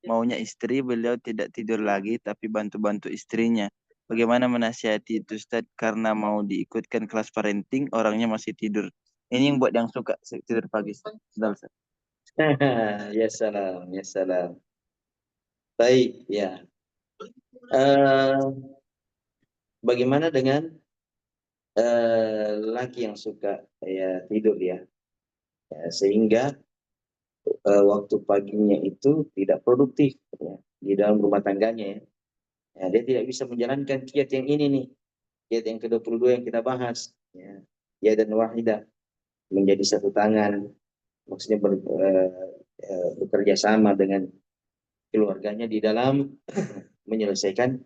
Speaker 1: Maunya istri, beliau tidak tidur lagi tapi bantu-bantu istrinya. Bagaimana menasihati itu Ustaz? Karena mau diikutkan kelas parenting, orangnya masih tidur. Ini yang buat yang suka tidur pagi Ustaz. Ustaz.
Speaker 2: Ya salam, ya salam. Baik, ya. Bagaimana dengan laki yang suka ya tidur ya, sehingga waktu paginya itu tidak produktif ya, di dalam rumah tangganya ya. Ya, dia tidak bisa menjalankan kiat yang ini nih, kiat yang ke-22 yang kita bahas ya dan wahidah, menjadi satu tangan, maksudnya bekerja sama dengan keluarganya di dalam menyelesaikan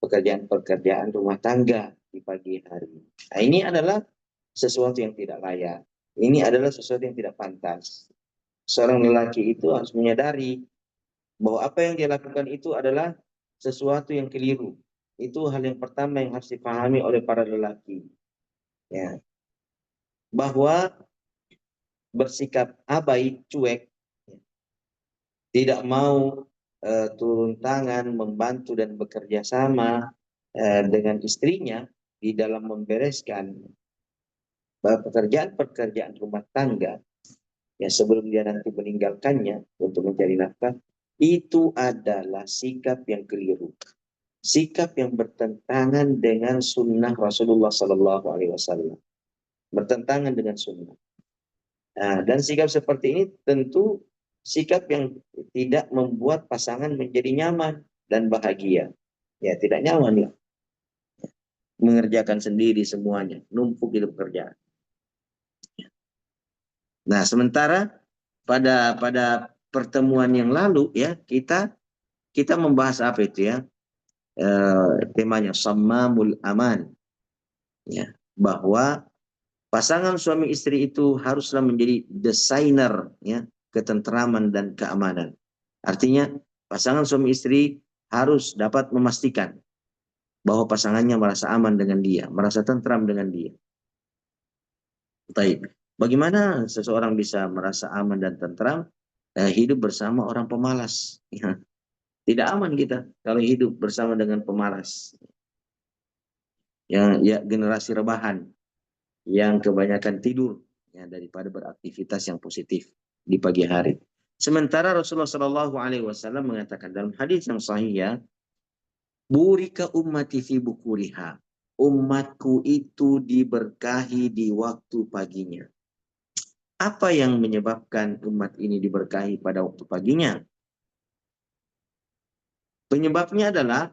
Speaker 2: pekerjaan-pekerjaan rumah tangga di pagi hari. Nah, ini adalah sesuatu yang tidak layak. Ini adalah sesuatu yang tidak pantas. Seorang lelaki itu harus menyadari bahwa apa yang dia lakukan itu adalah sesuatu yang keliru. Itu hal yang pertama yang harus dipahami oleh para lelaki. Ya, bahwa bersikap abai, cuek, tidak mau turun tangan, membantu dan bekerja sama dengan istrinya di dalam membereskan pekerjaan-pekerjaan rumah tangga, ya sebelum dia nanti meninggalkannya untuk mencari nafkah, itu adalah sikap yang keliru, sikap yang bertentangan dengan sunnah Rasulullah Sallallahu Alaihi Wasallam, bertentangan dengan sunnah. Nah, dan sikap seperti ini tentu sikap yang tidak membuat pasangan menjadi nyaman dan bahagia. Ya, tidak nyaman ya, mengerjakan sendiri semuanya, numpuk di pekerjaan. Nah, sementara pada pertemuan yang lalu ya kita membahas apa itu ya, temanya Sammamul Aman, ya, bahwa pasangan suami istri itu haruslah menjadi desainer ya ketentraman dan keamanan. Artinya pasangan suami istri harus dapat memastikan bahwa pasangannya merasa aman dengan dia, merasa tentram dengan dia. Baik, bagaimana seseorang bisa merasa aman dan tentram hidup bersama orang pemalas? Ya, tidak aman kita kalau hidup bersama dengan pemalas. Yang ya generasi rebahan yang kebanyakan tidur ya daripada beraktivitas yang positif di pagi hari. Sementara Rasulullah Shallallahu Alaihi Wasallam mengatakan dalam hadis yang sahih ya, burika ummati fi bukuriha, umatku itu diberkahi di waktu paginya. Apa yang menyebabkan umat ini diberkahi pada waktu paginya? Penyebabnya adalah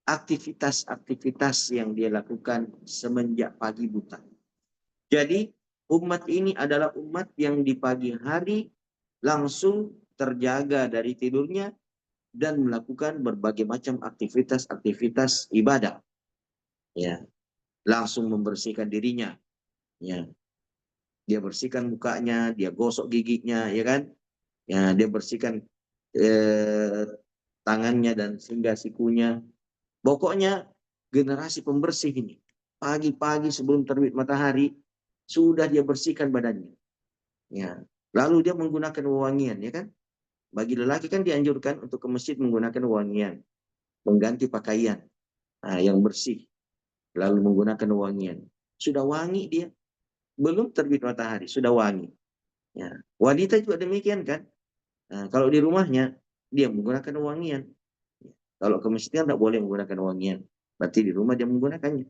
Speaker 2: aktivitas-aktivitas yang dia lakukan semenjak pagi buta. Jadi umat ini adalah umat yang di pagi hari langsung terjaga dari tidurnya dan melakukan berbagai macam aktivitas-aktivitas ibadah. Ya, langsung membersihkan dirinya. Ya, dia bersihkan mukanya, dia gosok giginya, ya kan? Ya, dia bersihkan tangannya dan hingga sikunya. Pokoknya generasi pembersih ini. Pagi-pagi sebelum terbit matahari sudah dia bersihkan badannya. Ya. Lalu dia menggunakan wewangian, ya kan? Bagi lelaki kan dianjurkan untuk ke masjid menggunakan wewangian, mengganti pakaian yang bersih, lalu menggunakan wewangian. Sudah wangi dia, belum terbit matahari sudah wangi. Ya. Wanita juga demikian kan? Nah, kalau di rumahnya dia menggunakan wewangian. Kalau ke masjid tidak boleh menggunakan wangian. Berarti di rumah dia menggunakannya.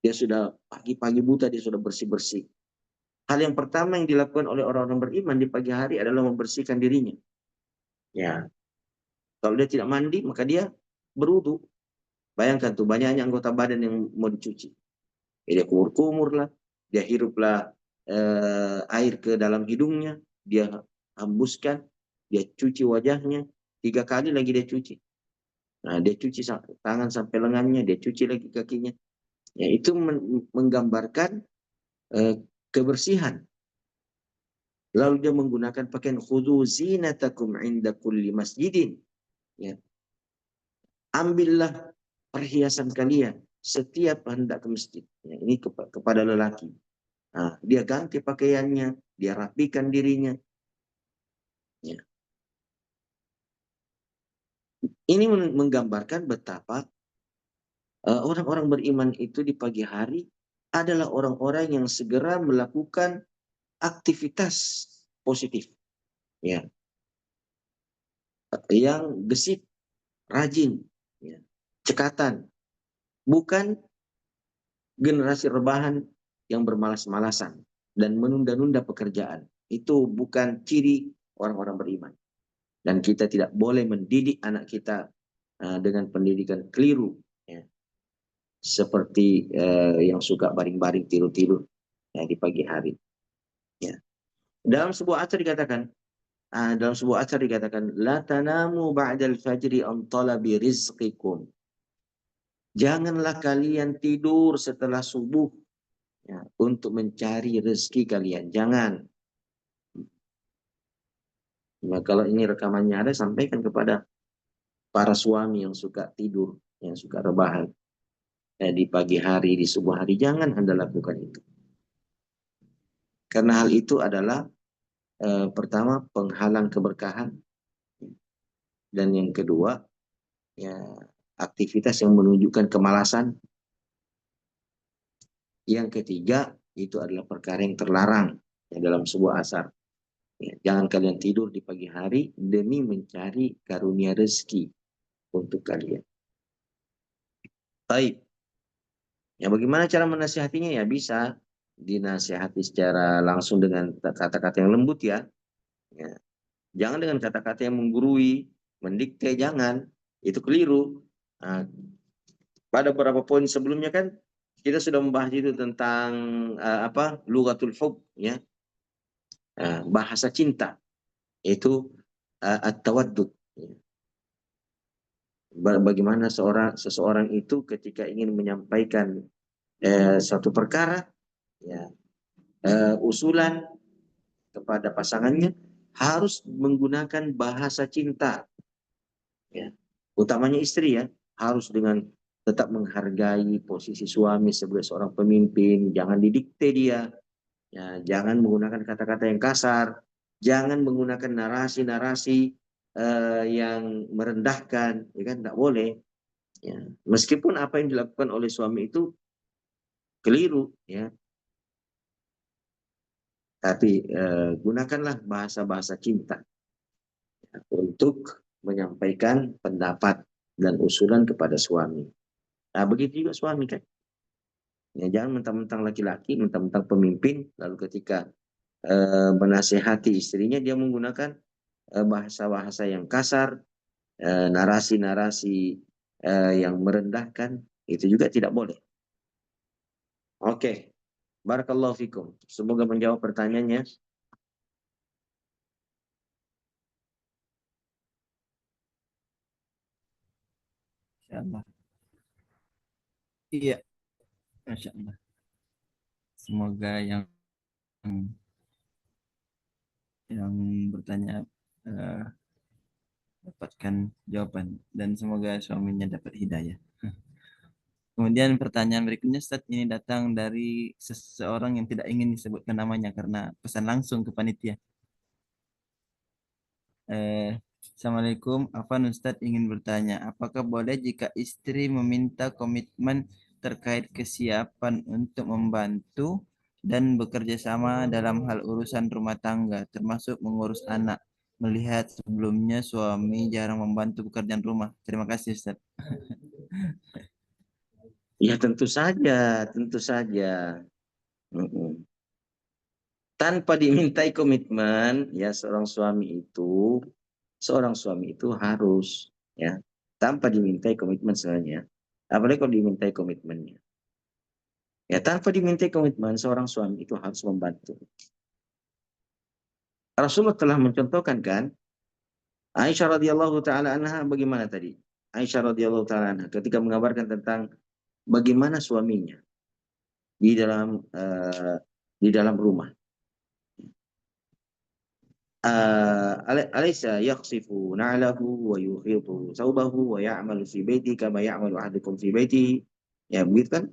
Speaker 2: Dia sudah pagi-pagi buta, dia sudah bersih-bersih. Hal yang pertama yang dilakukan oleh orang-orang beriman di pagi hari adalah membersihkan dirinya. Ya, kalau dia tidak mandi, maka dia berwudu. Bayangkan tuh, banyaknya anggota badan yang mau dicuci. Dia kumur-kumur lah, dia hiruplah air ke dalam hidungnya, dia hembuskan, dia cuci wajahnya, 3 kali lagi dia cuci. Nah, dia cuci tangan sampai lengannya, dia cuci lagi kakinya. Ya, itu menggambarkan kebersihan. Lalu dia menggunakan pakaian khudhu zinatakum inda kulli masjidin. Ya. Ambillah perhiasan kalian setiap hendak ke masjid. Ya, ini kepada lelaki. Nah, dia ganti pakaiannya, dia rapikan dirinya. Ya. Ini menggambarkan betapa orang-orang beriman itu di pagi hari adalah orang-orang yang segera melakukan aktivitas positif, ya, yang gesit, rajin, ya, cekatan, bukan generasi rebahan yang bermalas-malasan dan menunda-nunda pekerjaan. Itu bukan ciri orang-orang beriman. Dan kita tidak boleh mendidik anak kita dengan pendidikan keliru, ya, seperti yang suka baring-baring tidur-tidur ya, di pagi hari. Ya. Dalam sebuah acara dikatakan la tanamu ba'dal fajri an talabi rizqikum. Janganlah kalian tidur setelah subuh ya, untuk mencari rezeki kalian. Jangan. Nah, kalau ini rekamannya ada, sampaikan kepada para suami yang suka tidur, yang suka rebahan di pagi hari, di subuh hari. Jangan Anda lakukan itu. Karena hal itu adalah pertama penghalang keberkahan, dan yang kedua ya aktivitas yang menunjukkan kemalasan. Yang ketiga itu adalah perkara yang terlarang ya, dalam sebuah asar. Ya, jangan kalian tidur di pagi hari demi mencari karunia rezeki untuk kalian. Baik. Ya bagaimana cara menasihatinya? Ya bisa dinasihati secara langsung dengan kata-kata yang lembut ya. Ya. Jangan dengan kata-kata yang menggurui, mendikte, jangan. Itu keliru. Nah, pada beberapa poin sebelumnya kan kita sudah membahas itu tentang lughatul hub ya. Bahasa cinta itu at-tawaddud. Bagaimana seseorang itu ketika ingin menyampaikan suatu perkara ya, usulan kepada pasangannya harus menggunakan bahasa cinta ya. Utamanya istri ya, harus dengan tetap menghargai posisi suami sebagai seorang pemimpin, jangan didikte dia ya, jangan menggunakan kata-kata yang kasar, jangan menggunakan narasi-narasi yang merendahkan, ya kan, tidak boleh ya. Meskipun apa yang dilakukan oleh suami itu keliru ya, tapi gunakanlah bahasa-bahasa cinta ya, untuk menyampaikan pendapat dan usulan kepada suami. Nah, begitu juga suami kan. Ya, jangan mentang-mentang laki-laki, mentang-mentang pemimpin, lalu ketika menasehati istrinya dia menggunakan bahasa-bahasa yang kasar, narasi-narasi yang merendahkan, itu juga tidak boleh. Oke, barakallahu fikum. Semoga menjawab pertanyaannya.
Speaker 1: Insyaallah. Iya, Masya Allah. Semoga yang bertanya eh, dapatkan jawaban dan semoga suaminya dapat hidayah. Kemudian pertanyaan berikutnya, Ustaz, ini datang dari seseorang yang tidak ingin disebutkan namanya karena pesan langsung ke panitia. Assalamualaikum, Afan, Ustadz ingin bertanya, apakah boleh jika istri meminta komitmen terkait kesiapan untuk membantu dan bekerja sama dalam hal urusan rumah tangga, termasuk mengurus anak, melihat sebelumnya suami jarang membantu pekerjaan rumah? Terima kasih, Ustadz.
Speaker 2: Ya tentu saja, tentu saja. Tanpa dimintai komitmen, ya seorang suami itu harus ya tanpa dimintai komitmen sebenarnya. Apalagi kalau dimintai komitmennya. Ya tanpa dimintai komitmen, seorang suami itu harus membantu. Rasulullah telah mencontohkan kan, Aisyah radhiyallahu taala anha bagaimana tadi? Aisyah radhiyallahu taala anha ketika mengabarkan tentang bagaimana suaminya di dalam rumah. Alaysa yakhsifu na'lahu wa yuhitu thawbahu wa ya'malu fi baiti kama ya'malu ahadukum fi baitihi. Ya, begitu kan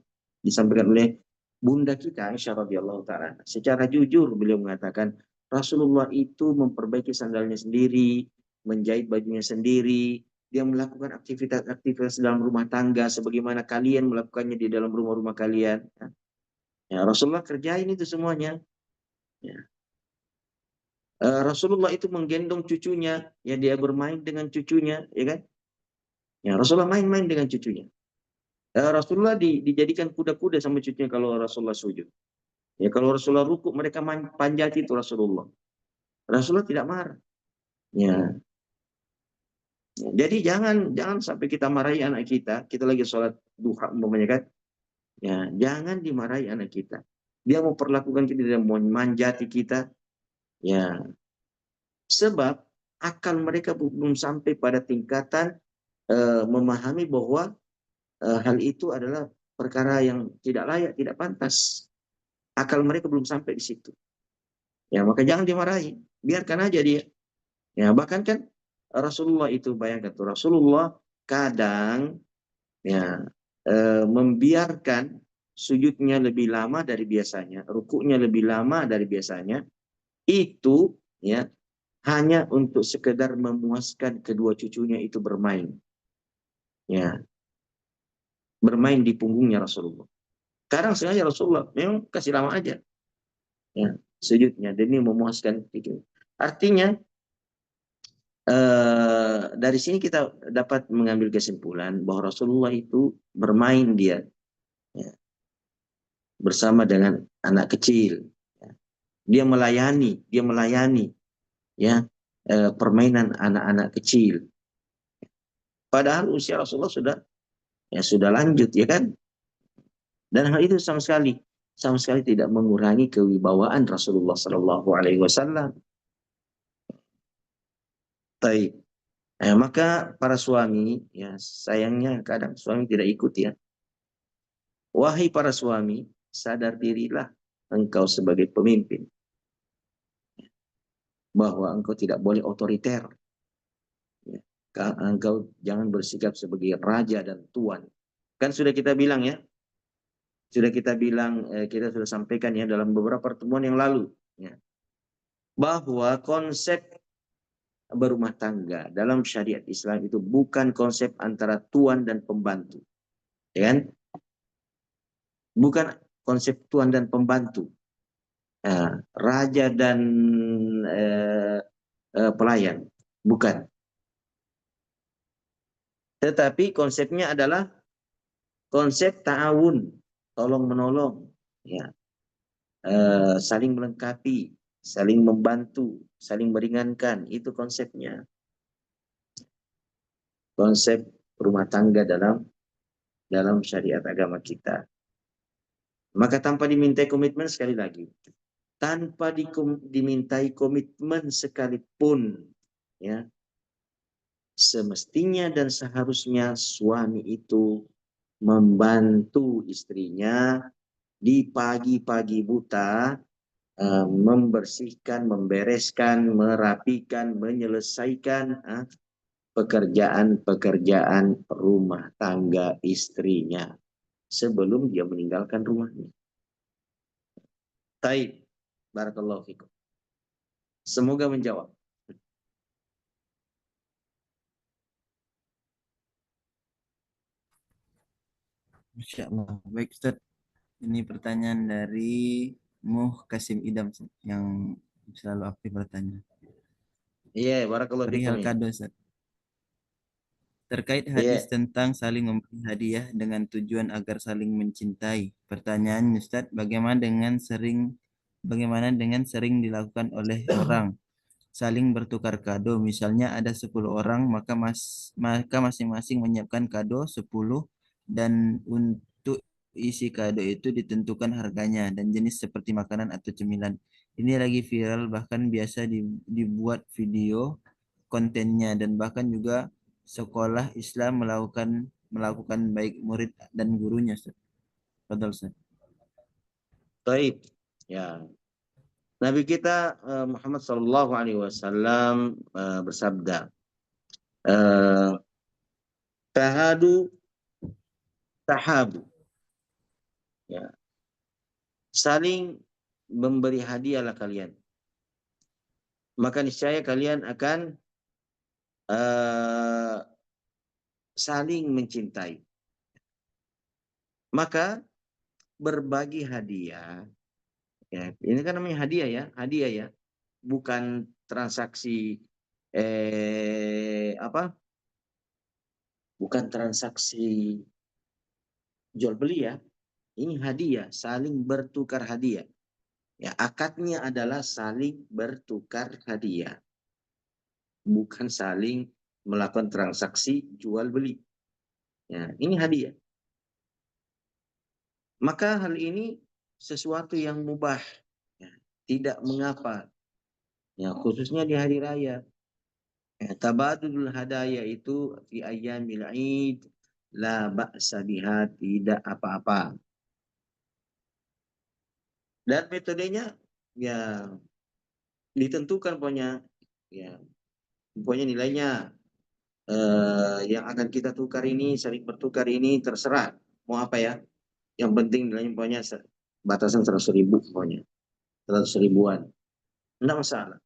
Speaker 2: disampaikan oleh bunda kita Aisyah radhiyallahu taala. Secara jujur beliau mengatakan Rasulullah itu memperbaiki sandalnya sendiri, menjahit bajunya sendiri, dia melakukan aktivitas-aktivitas dalam rumah tangga sebagaimana kalian melakukannya di dalam rumah-rumah kalian. Ya, Rasulullah kerjain itu semuanya. Ya. Rasulullah itu menggendong cucunya, ya dia bermain dengan cucunya, ya kan? Ya Rasulullah main-main dengan cucunya. Rasulullah dijadikan kuda-kuda sama cucunya kalau Rasulullah sujud. Ya kalau Rasulullah rukuk mereka panjat itu Rasulullah. Rasulullah tidak marah. Ya. Jadi jangan sampai kita marahi anak kita lagi sholat duha umpamanya kan. Ya, jangan dimarahi anak kita. Dia mau perlakukan kita, dia mau manjati kita. Ya, sebab akal mereka belum sampai pada tingkatan memahami bahwa hal itu adalah perkara yang tidak layak, tidak pantas. Akal mereka belum sampai di situ. Ya, maka jangan dimarahi, biarkan aja dia. Ya, bahkan kan Rasulullah itu, bayangkan tuh, Rasulullah kadang ya membiarkan sujudnya lebih lama dari biasanya, rukuknya lebih lama dari biasanya, itu ya hanya untuk sekedar memuaskan kedua cucunya itu bermain. Ya, bermain di punggungnya Rasulullah. Kadang sengaja Rasulullah memang kasih lama aja. Ya, sujudnya demi memuaskan itu. Artinya dari sini kita dapat mengambil kesimpulan bahwa Rasulullah itu bermain dia ya, bersama dengan anak kecil. Ya. Dia melayani ya permainan anak-anak kecil. Padahal usia Rasulullah sudah lanjut ya kan. Dan hal itu sama sekali tidak mengurangi kewibawaan Rasulullah Shallallahu Alaihi Wasallam. Maka para suami, ya sayangnya kadang suami tidak ikut ya. Wahai para suami, sadar dirilah engkau sebagai pemimpin. Bahwa engkau tidak boleh otoriter. Ya. Engkau jangan bersikap sebagai raja dan tuan. Kan sudah kita bilang ya, kita sudah sampaikan ya dalam beberapa pertemuan yang lalu. Ya, bahwa konsep berumah tangga dalam syariat Islam itu bukan konsep antara tuan dan pembantu. Ya kan? Bukan konsep tuan dan pembantu. Raja dan pelayan. Bukan. Tetapi konsepnya adalah konsep ta'awun. Tolong-menolong. Ya. Saling melengkapi. Saling membantu. Saling meringankan. Itu konsepnya. Konsep rumah tangga dalam syariat agama kita. Maka tanpa dimintai komitmen sekali lagi. Tanpa dimintai komitmen sekalipun. Ya. Semestinya dan seharusnya suami itu membantu istrinya di pagi-pagi buta membersihkan, membereskan, merapikan, menyelesaikan pekerjaan-pekerjaan rumah tangga istrinya sebelum dia meninggalkan rumahnya. Taib, barakallahu fikum. Semoga menjawab.
Speaker 1: Masya Allah. Baik Ustaz, ini pertanyaan dari Muh Kasim Idam Ustaz, yang selalu aktif bertanya.
Speaker 2: Iya, barakallahu fikum.
Speaker 1: Perihal kado Ustaz. Terkait
Speaker 2: Iya.
Speaker 1: hadis tentang saling memberi hadiah dengan tujuan agar saling mencintai. Pertanyaan Ustaz, bagaimana dengan sering dilakukan oleh orang saling bertukar kado. Misalnya ada 10 orang, maka masing-masing menyiapkan kado 10 dan untuk isi kado itu ditentukan harganya dan jenis seperti makanan atau cemilan. Ini lagi viral, bahkan biasa dibuat video kontennya, dan bahkan juga sekolah Islam melakukan baik murid dan gurunya. Betul, Ustaz.
Speaker 2: Taib. Ya. Nabi kita Muhammad Sallallahu Alaihi Wasallam bersabda, tahadu tahabu. Ya. Saling memberi hadiahlah kalian. Maka niscaya kalian akan saling mencintai. Maka berbagi hadiah, ya, ini kan namanya hadiah ya, bukan transaksi bukan transaksi jual beli ya. Ini hadiah, saling bertukar hadiah. Ya, akadnya adalah saling bertukar hadiah. Bukan saling melakukan transaksi jual beli. Ya, ini hadiah. Maka hal ini sesuatu yang mubah. Ya, tidak mengapa. Ya, khususnya di hari raya. Ya, tabadul hadaya itu fi ayyamil Id la ba'sa biha, tidak apa-apa. Dan metodenya ya ditentukan pokoknya, ya pokoknya nilainya yang akan kita tukar ini, saling bertukar ini terserah mau apa ya. Yang penting nilainya pokoknya batasan 100.000 pokoknya, 100.000-an, enggak masalah.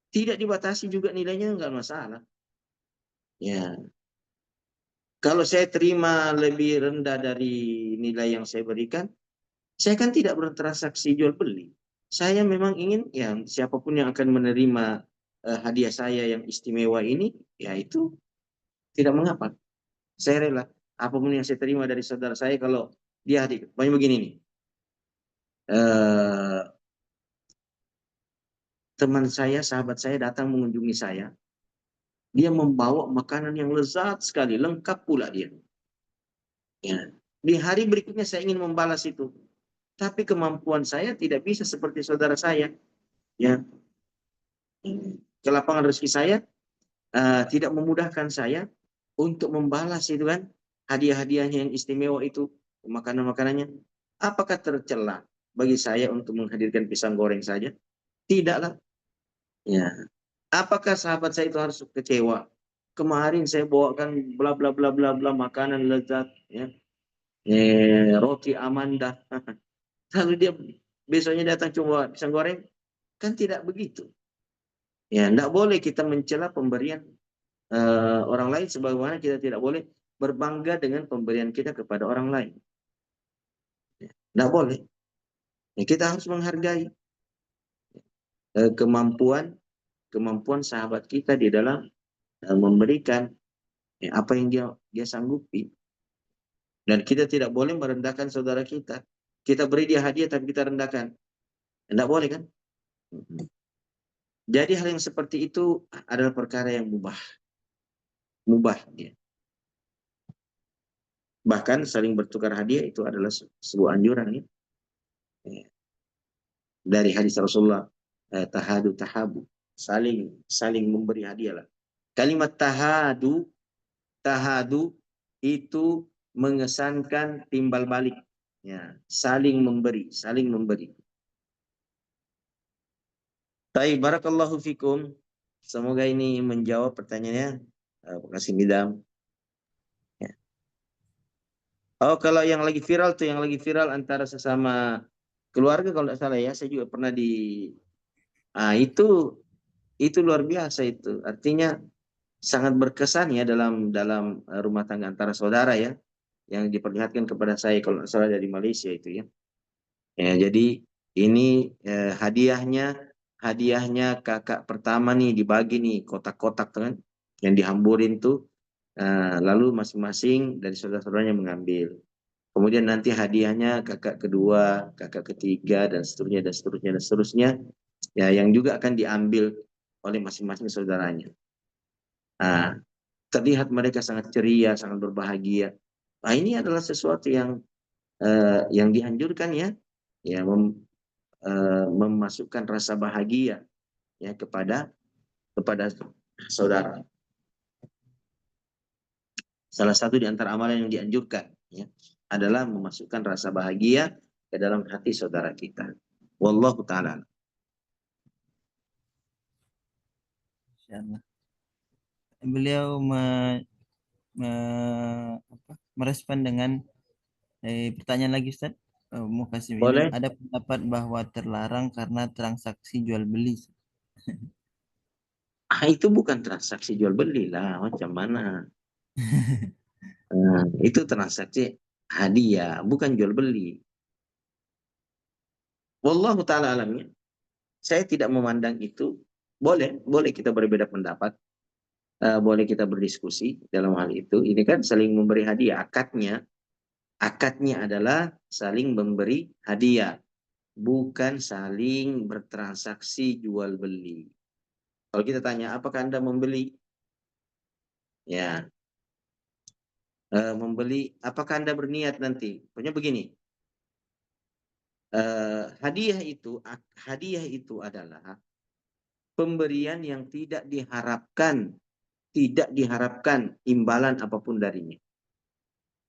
Speaker 2: Tidak dibatasi juga nilainya enggak masalah. Ya, kalau saya terima lebih rendah dari nilai yang saya berikan, saya kan tidak bertransaksi jual beli. Saya memang ingin ya siapapun yang akan menerima hadiah saya yang istimewa ini, ya itu tidak mengapa. Saya rela apapun yang saya terima dari saudara saya kalau dia hadir. Banyak begini nih, eh, teman saya, sahabat saya datang mengunjungi saya. Dia membawa makanan yang lezat sekali, lengkap pula dia. Ya. Di hari berikutnya saya ingin membalas itu, tapi kemampuan saya tidak bisa seperti saudara saya. Ya, kelapangan rezeki saya tidak memudahkan saya untuk membalas itu kan hadiah-hadiahnya yang istimewa itu, makanan-makanannya. Apakah tercela bagi saya untuk menghadirkan pisang goreng saja? Tidaklah. Ya. Apakah sahabat saya itu harus kecewa? Kemarin saya bawakan bla bla bla bla bla makanan lezat, ya. Roti Amanda. Lalu dia besoknya datang coba pisang goreng, kan tidak begitu. Ya, tidak boleh kita mencela pemberian orang lain sebagaimana kita tidak boleh berbangga dengan pemberian kita kepada orang lain. Tidak boleh. Ya, kita harus menghargai kemampuan sahabat kita di dalam memberikan apa yang dia sanggupi. Dan kita tidak boleh merendahkan saudara kita. Kita beri dia hadiah tapi kita rendahkan. Tidak boleh kan? Jadi hal yang seperti itu adalah perkara yang mubah. Mubah ya. Bahkan saling bertukar hadiah itu adalah sebuah anjuran ya. Dari hadis Rasulullah, tahadu tahabu, saling memberi hadiah lah. Kalimat tahadu itu mengesankan timbal balik, ya, saling memberi, saling memberi. Baik, barakallahu fikum. Semoga ini menjawab pertanyaannya. Terima kasih Midam. Ya. Oh, kalau yang lagi viral tuh, yang lagi viral antara sesama keluarga kalau tidak salah ya, saya juga pernah di, itu luar biasa itu. Artinya sangat berkesan ya dalam dalam rumah tangga antara saudara ya, yang diperlihatkan kepada saya kalau tidak salah dari Malaysia itu ya. Ya, jadi ini hadiahnya kakak pertama nih dibagi nih kotak-kotak kan yang dihamburin tuh. Lalu masing-masing dari saudara-saudaranya mengambil. Kemudian nanti hadiahnya kakak kedua, kakak ketiga dan seterusnya dan seterusnya dan seterusnya. Ya, yang juga akan diambil oleh masing-masing saudaranya. Terlihat mereka sangat ceria, sangat berbahagia. Nah, ini adalah sesuatu yang dianjurkan ya, ya memasukkan rasa bahagia ya kepada saudara. Salah satu di antara amalan yang dianjurkan ya, adalah memasukkan rasa bahagia ke dalam hati saudara kita. Wallahu ta'ala.
Speaker 1: Insyaallah. Beliau merespon dengan pertanyaan lagi Ustaz. Mau kasih ini,
Speaker 2: Boleh?
Speaker 1: ada pendapat bahwa terlarang karena transaksi jual beli.
Speaker 2: Itu bukan transaksi jual beli lah, macam mana? Itu transaksi hadiah, bukan jual beli. Wallahu ta'ala alamnya. Saya tidak memandang itu. Boleh kita berbeda pendapat. Boleh kita berdiskusi dalam hal itu. Ini kan saling memberi hadiah. Akadnya adalah saling memberi hadiah. Bukan saling bertransaksi jual beli. Kalau kita tanya, apakah Anda membeli? Ya, membeli. Apakah Anda berniat nanti? Pokoknya begini. Hadiah itu adalah pemberian yang tidak diharapkan imbalan apapun darinya.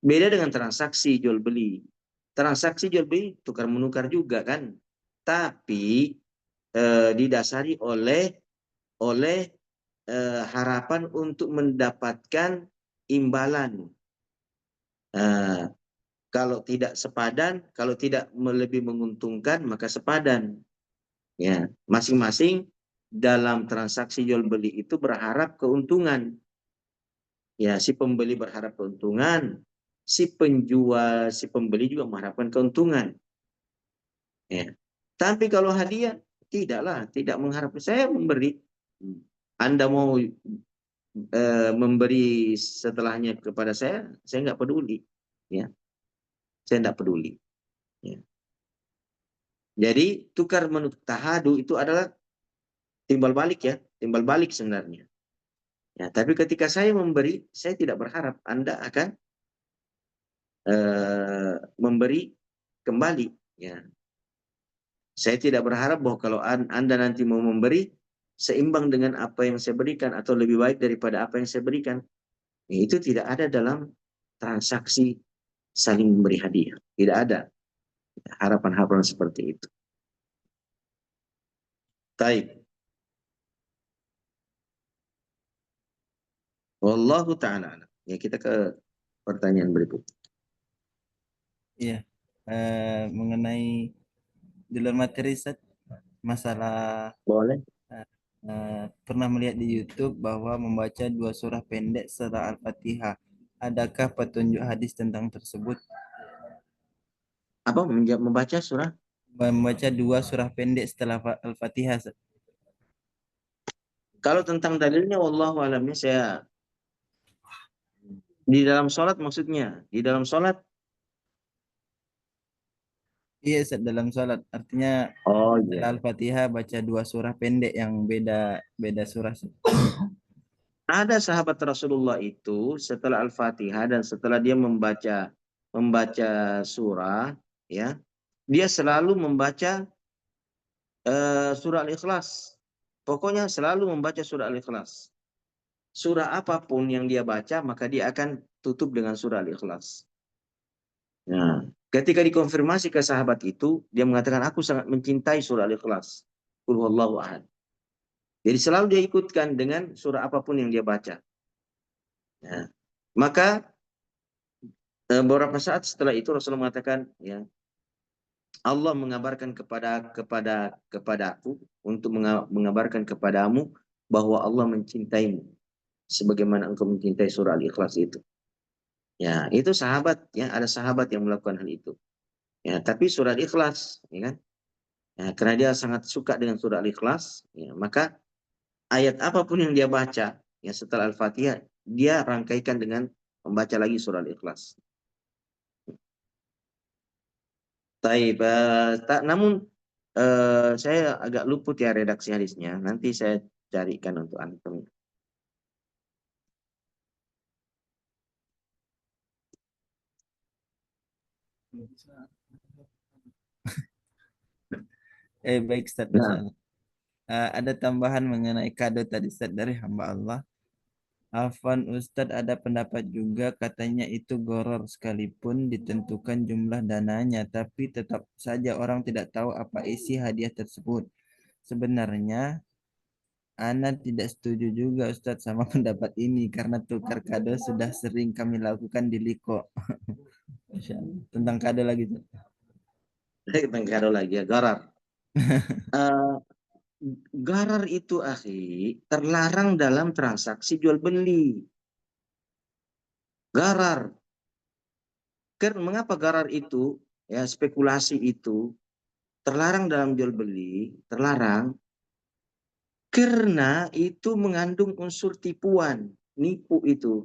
Speaker 2: Beda dengan transaksi jual beli. Transaksi jual beli tukar menukar juga kan, tapi didasari oleh harapan untuk mendapatkan imbalan. Kalau tidak sepadan, kalau tidak lebih menguntungkan, maka sepadan. Ya, masing-masing dalam transaksi jual beli itu berharap keuntungan. Ya, si pembeli berharap keuntungan, si penjual, si pembeli juga mengharapkan keuntungan. Ya. Tapi kalau hadiah, tidaklah, tidak mengharap. Saya memberi, Anda mau memberi setelahnya kepada saya nggak peduli. Ya, saya nggak peduli. Ya. Jadi tukar menukar tahadu itu adalah timbal balik ya, timbal balik sebenarnya. Ya, tapi ketika saya memberi, saya tidak berharap Anda akan memberi kembali. Ya, saya tidak berharap bahwa kalau Anda nanti mau memberi seimbang dengan apa yang saya berikan atau lebih baik daripada apa yang saya berikan. Ya, itu tidak ada dalam transaksi saling memberi hadiah. Tidak ada harapan-harapan seperti itu. Taib. Wallahu ta'ala alam. Ya, kita ke pertanyaan berikut.
Speaker 1: Iya, mengenai di luar materi Ustaz, masalah
Speaker 2: Boleh.
Speaker 1: pernah melihat di YouTube bahwa membaca 2 surah pendek setelah Al-Fatihah. Adakah petunjuk hadis tentang tersebut?
Speaker 2: Apa membaca surah?
Speaker 1: Membaca 2 surah pendek setelah Al-Fatihah. Ustaz.
Speaker 2: Kalau tentang dalilnya, wallahu alamnya saya di dalam sholat maksudnya. Di dalam sholat.
Speaker 1: Iya, Ustaz, dalam sholat. Artinya
Speaker 2: Oh
Speaker 1: setelah
Speaker 2: iya.
Speaker 1: Al-Fatihah baca 2 surah pendek yang beda beda surah. Ustaz.
Speaker 2: Ada sahabat Rasulullah itu setelah Al-Fatihah dan setelah dia membaca surah, ya, dia selalu membaca surah Al-Ikhlas. Pokoknya selalu membaca surah Al-Ikhlas. Surah apapun yang dia baca, maka dia akan tutup dengan surah Al-Ikhlas. Nah, ketika dikonfirmasi ke sahabat itu, dia mengatakan, aku sangat mencintai surah Al-Ikhlas. Qul huwallahu ahad. Jadi selalu dia ikutkan dengan surah apapun yang dia baca. Nah, maka beberapa saat setelah itu Rasulullah mengatakan, ya, Allah mengabarkan kepadaku untuk mengabarkan kepadamu bahwa Allah mencintaimu sebagaimana engkau mencintai surah Al-Ikhlas itu. Ya, itu sahabat, ya, ada sahabat yang melakukan hal itu. Ya, tapi surah Al-Ikhlas, ya kan? Ya, karena dia sangat suka dengan surah Al-Ikhlas, ya, maka ayat apapun yang dia baca, ya, setelah Al-Fatihah, dia rangkaikan dengan membaca lagi surah Al-Ikhlas. Taib, namun saya agak luput ya redaksi hadisnya. Nanti saya carikan untuk antum.
Speaker 1: Baik Ustaz, Masya
Speaker 2: Nah,
Speaker 1: Allah. Ada tambahan mengenai kado tadi Ustaz dari hamba Allah. Afwan Ustadz, ada pendapat juga katanya itu goror sekalipun ditentukan jumlah dananya, tapi tetap saja orang tidak tahu apa isi hadiah tersebut. Sebenarnya Ana tidak setuju juga Ustadz sama pendapat ini karena tukar kado sudah sering kami lakukan di Liko. Masya Allah. Tentang kado lagi Ustadz.
Speaker 2: kita kado lagi ya, garar. Eh, Garar itu terlarang dalam transaksi jual beli. Garar. Mengapa garar itu, ya, spekulasi itu terlarang dalam jual beli? Terlarang karena itu mengandung unsur tipuan, nipu itu.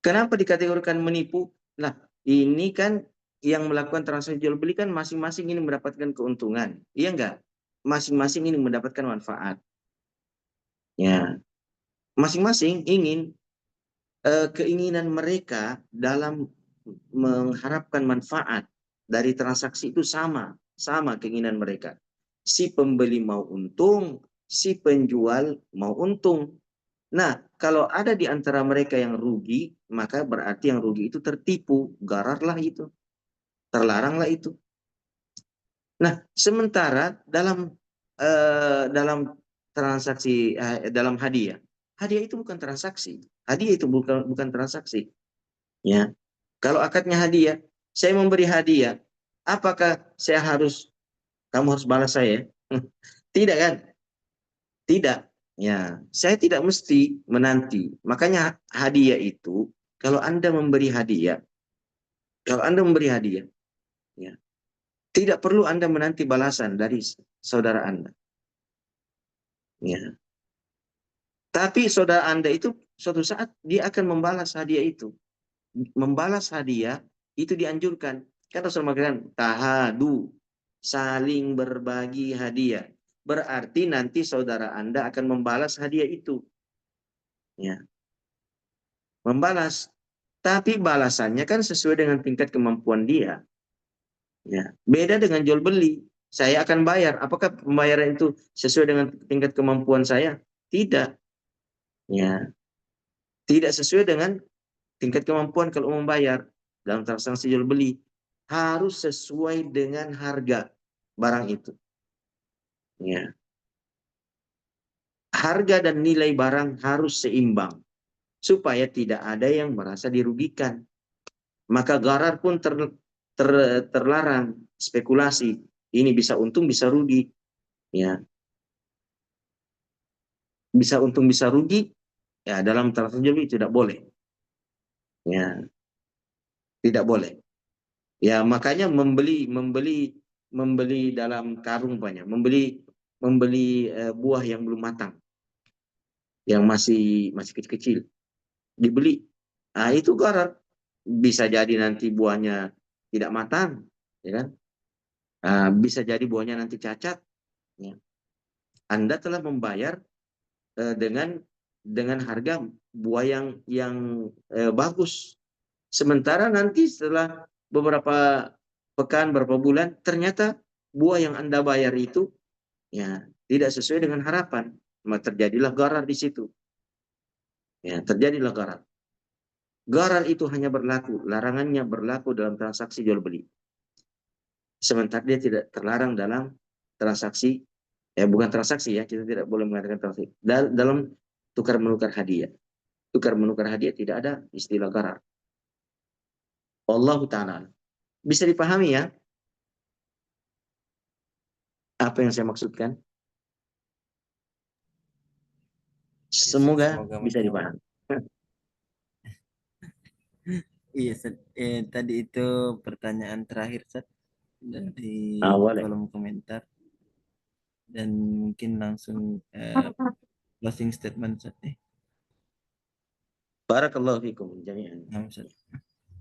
Speaker 2: Kenapa dikategorikan menipu? Nah, ini kan yang melakukan transaksi jual beli kan masing-masing ingin mendapatkan keuntungan. Iya enggak? Masing-masing ingin mendapatkan manfaat. Ya, masing-masing ingin, keinginan mereka dalam mengharapkan manfaat dari transaksi itu sama keinginan mereka. Si pembeli mau untung, si penjual mau untung. Nah, kalau ada di antara mereka yang rugi, maka berarti yang rugi itu tertipu, gararlah itu, terlaranglah itu. Nah, sementara dalam transaksi dalam hadiah, hadiah itu bukan transaksi, hadiah itu bukan transaksi. Ya, kalau akadnya hadiah, saya memberi hadiah, apakah kamu harus balas saya? Tidak kan? Tidak. Ya, saya tidak mesti menanti. Makanya hadiah itu, kalau Anda memberi hadiah, kalau Anda memberi hadiah, ya, tidak perlu Anda menanti balasan dari saudara Anda. Ya. Tapi saudara Anda itu suatu saat dia akan membalas hadiah itu. Membalas hadiah itu dianjurkan. Kan Rasul mengatakan, tahadu, saling berbagi hadiah. Berarti nanti saudara Anda akan membalas hadiah itu. Ya, membalas. Tapi balasannya kan sesuai dengan tingkat kemampuan dia. Ya, beda dengan jual beli. Saya akan bayar. Apakah pembayaran itu sesuai dengan tingkat kemampuan saya? Tidak. Ya, tidak sesuai dengan tingkat kemampuan kalau membayar dalam transaksi jual beli. Harus sesuai dengan harga barang itu. Ya. Harga dan nilai barang harus seimbang supaya tidak ada yang merasa dirugikan. Maka gharar pun terlarang, spekulasi. Ini bisa untung, bisa rugi. Ya, bisa untung, bisa rugi. Ya, dalam transaksi jual beli tidak boleh. Ya, tidak boleh. Ya, makanya membeli dalam karung banyak, membeli buah yang belum matang, yang masih kecil-kecil, dibeli. Nah, itu gharar. Bisa jadi nanti buahnya tidak matang, ya kan? Bisa jadi buahnya nanti cacat. Ya. Anda telah membayar dengan harga buah yang bagus. Sementara nanti setelah beberapa pekan, beberapa bulan, ternyata buah yang Anda bayar itu ya tidak sesuai dengan harapan. Maka terjadilah gharar di situ. Ya, terjadilah gharar. Gharar itu hanya berlaku, larangannya berlaku dalam transaksi jual beli. Sementara dia tidak terlarang dalam transaksi, bukan transaksi ya, kita tidak boleh mengatakan transaksi. Dalam tukar menukar hadiah. Tukar menukar hadiah tidak ada istilah gharar. Wallahu ta'ala. Bisa dipahami ya apa yang saya maksudkan?
Speaker 1: Ya, Ustaz,
Speaker 2: Semoga
Speaker 1: semoga
Speaker 2: bisa
Speaker 1: menjawab.
Speaker 2: dipahami.
Speaker 1: Iya, Ustaz. Tadi itu pertanyaan terakhir, Ustaz, dari
Speaker 2: Boleh.
Speaker 1: kolom komentar, dan mungkin langsung closing statement, Ustaz.
Speaker 2: Barakallahu fikum jami'an.
Speaker 1: Nah, Ustaz.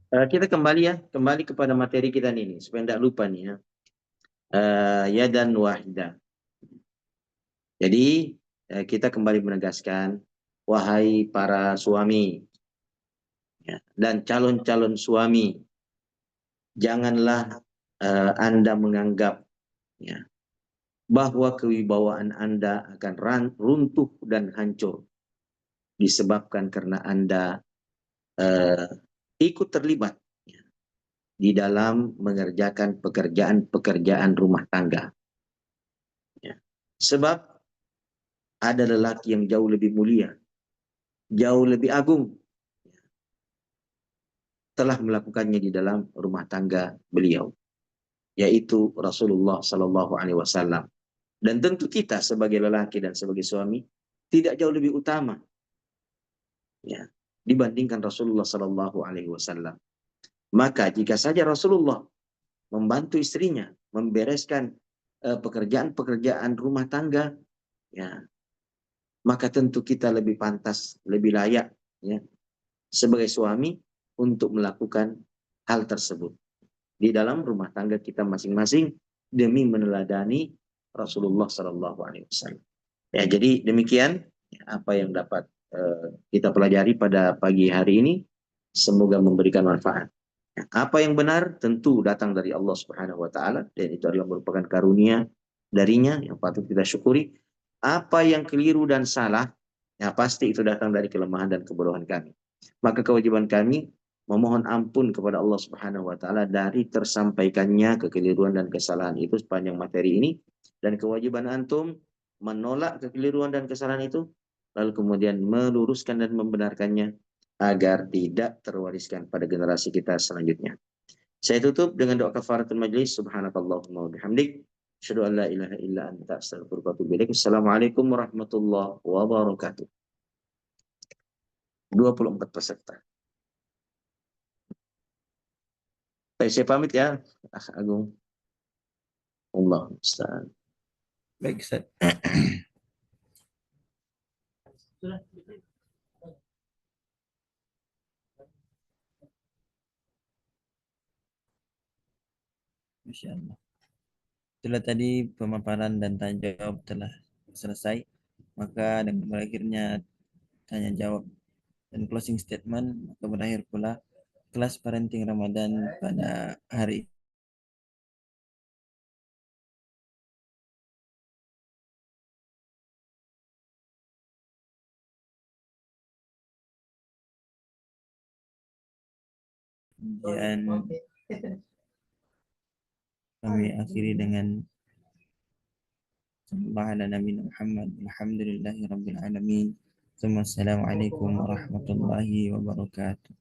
Speaker 2: Kita kembali kepada materi kita ini supaya tidak lupa nih ya. Yadan wahidah. Jadi kita kembali menegaskan, wahai para suami ya, dan calon-calon suami, janganlah Anda menganggap ya, bahwa kewibawaan Anda akan runtuh dan hancur disebabkan karena Anda ikut terlibat ya, di dalam mengerjakan pekerjaan-pekerjaan rumah tangga. Ya. Sebab ada lelaki yang jauh lebih mulia, jauh lebih agung, telah melakukannya di dalam rumah tangga beliau, yaitu Rasulullah Sallallahu Alaihi Wasallam. Dan tentu kita sebagai lelaki dan sebagai suami tidak jauh lebih utama, ya, dibandingkan Rasulullah Sallallahu Alaihi Wasallam. Maka jika saja Rasulullah membantu istrinya membereskan pekerjaan-pekerjaan rumah tangga, ya, maka tentu kita lebih pantas, lebih layak, ya, sebagai suami untuk melakukan hal tersebut di dalam rumah tangga kita masing-masing demi meneladani Rasulullah Sallallahu Alaihi Wasallam. Ya, jadi demikian apa yang dapat kita pelajari pada pagi hari ini. Semoga memberikan manfaat. Apa yang benar tentu datang dari Allah Subhanahu Wa Taala dan itu adalah merupakan karunia darinya yang patut kita syukuri. Apa yang keliru dan salah Ya pasti itu datang dari kelemahan dan kebodohan kami. Maka kewajiban kami memohon ampun kepada Allah Subhanahu wa taala dari tersampaikannya kekeliruan dan kesalahan itu sepanjang materi ini, dan kewajiban antum menolak kekeliruan dan kesalahan itu lalu kemudian meluruskan dan membenarkannya agar tidak terwariskan pada generasi kita selanjutnya. Saya tutup dengan doa kafaratul majlis. Subhanakallahumma wa bihamdik, asyhadu an la ilaha illa anta, astaghfiruka wa atubu ilaik. Assalamualaikum warahmatullahi wabarakatuh. 24 peserta. Baik, saya pamit ya, Akh Agung. Allah Ustaz.
Speaker 1: Baik, Ustaz. Masya Allah. Setelah tadi pemaparan dan tanya jawab telah selesai, maka dengan berakhirnya tanya jawab dan closing statement, maka berakhir pula kelas parenting Ramadan pada hari ini. Dan kami akhiri dengan sallallahu ala Nabi Muhammad, alhamdulillahi rabbil alamin. Assalamualaikum warahmatullahi wabarakatuh.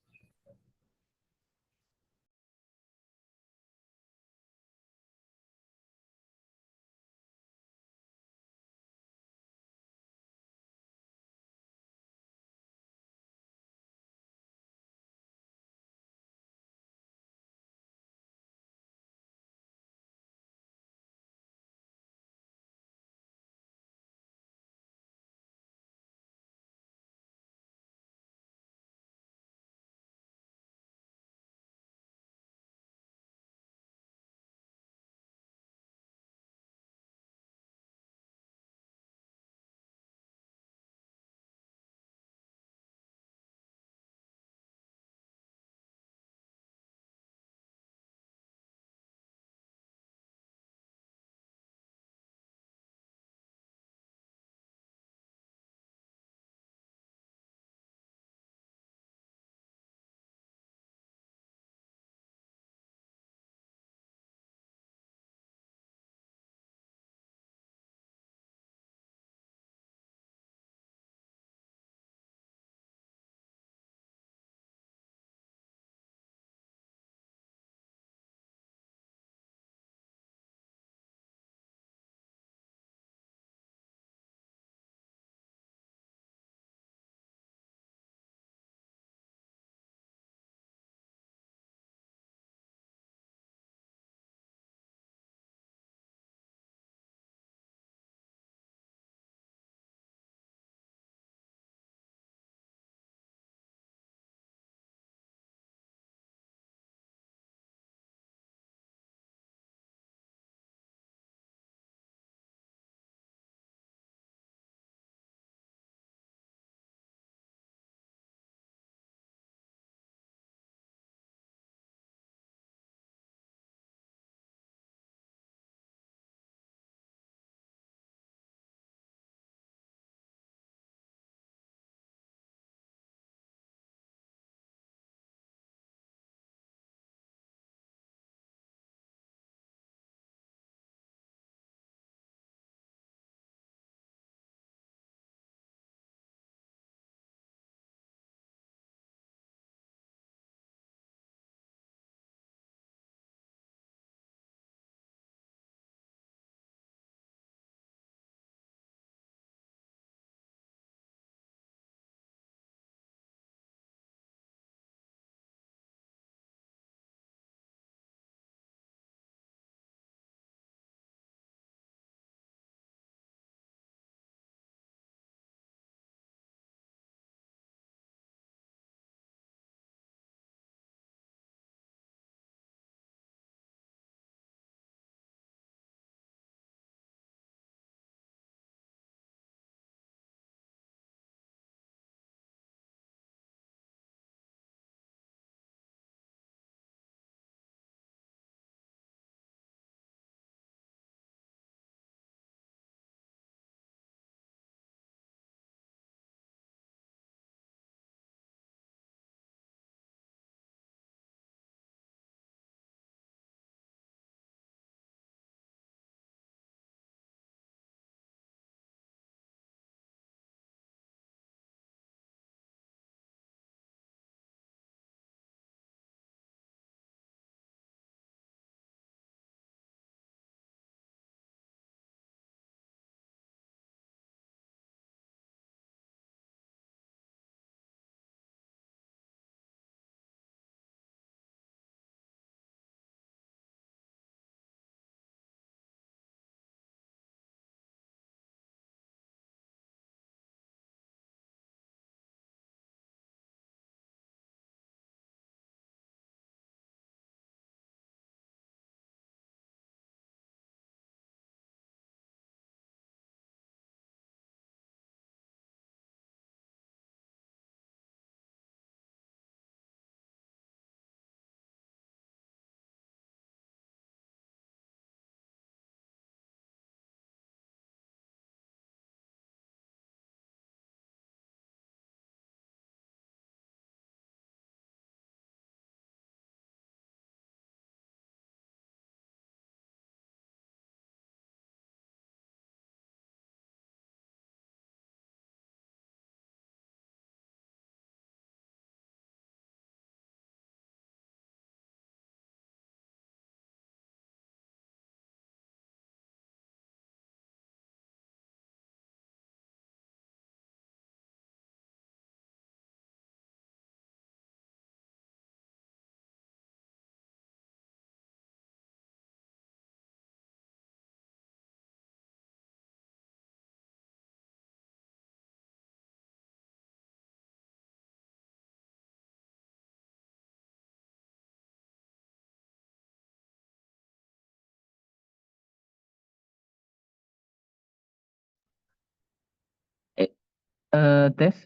Speaker 4: Tes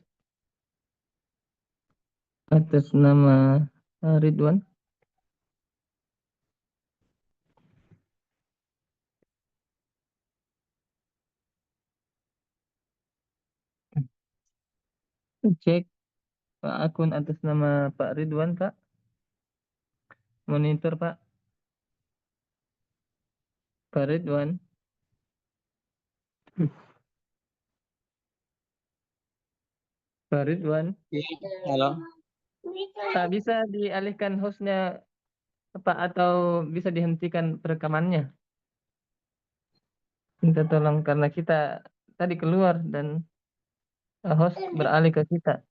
Speaker 4: atas nama Ridwan. Cek akun atas nama Pak Ridwan, Pak. Monitor, Pak. Pak Ridwan. Pak Ridwan.
Speaker 5: Halo.
Speaker 4: Pak, bisa dialihkan hostnya, Pak, atau bisa dihentikan rekamannya? Minta tolong karena kita tadi keluar dan host beralih ke kita.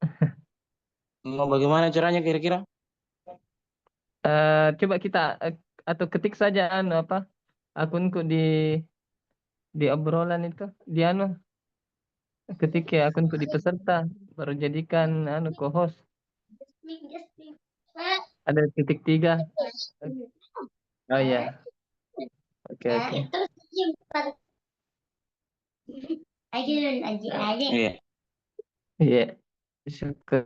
Speaker 5: Mau bagaimana caranya kira-kira?
Speaker 4: Coba kita atau ketik saja apa akunku di obrolan itu, di ketik ya akunku di peserta, baru jadikan co-host. Ada titik 3. Oh ya, oke.
Speaker 5: Iya.
Speaker 4: Iya, syukur.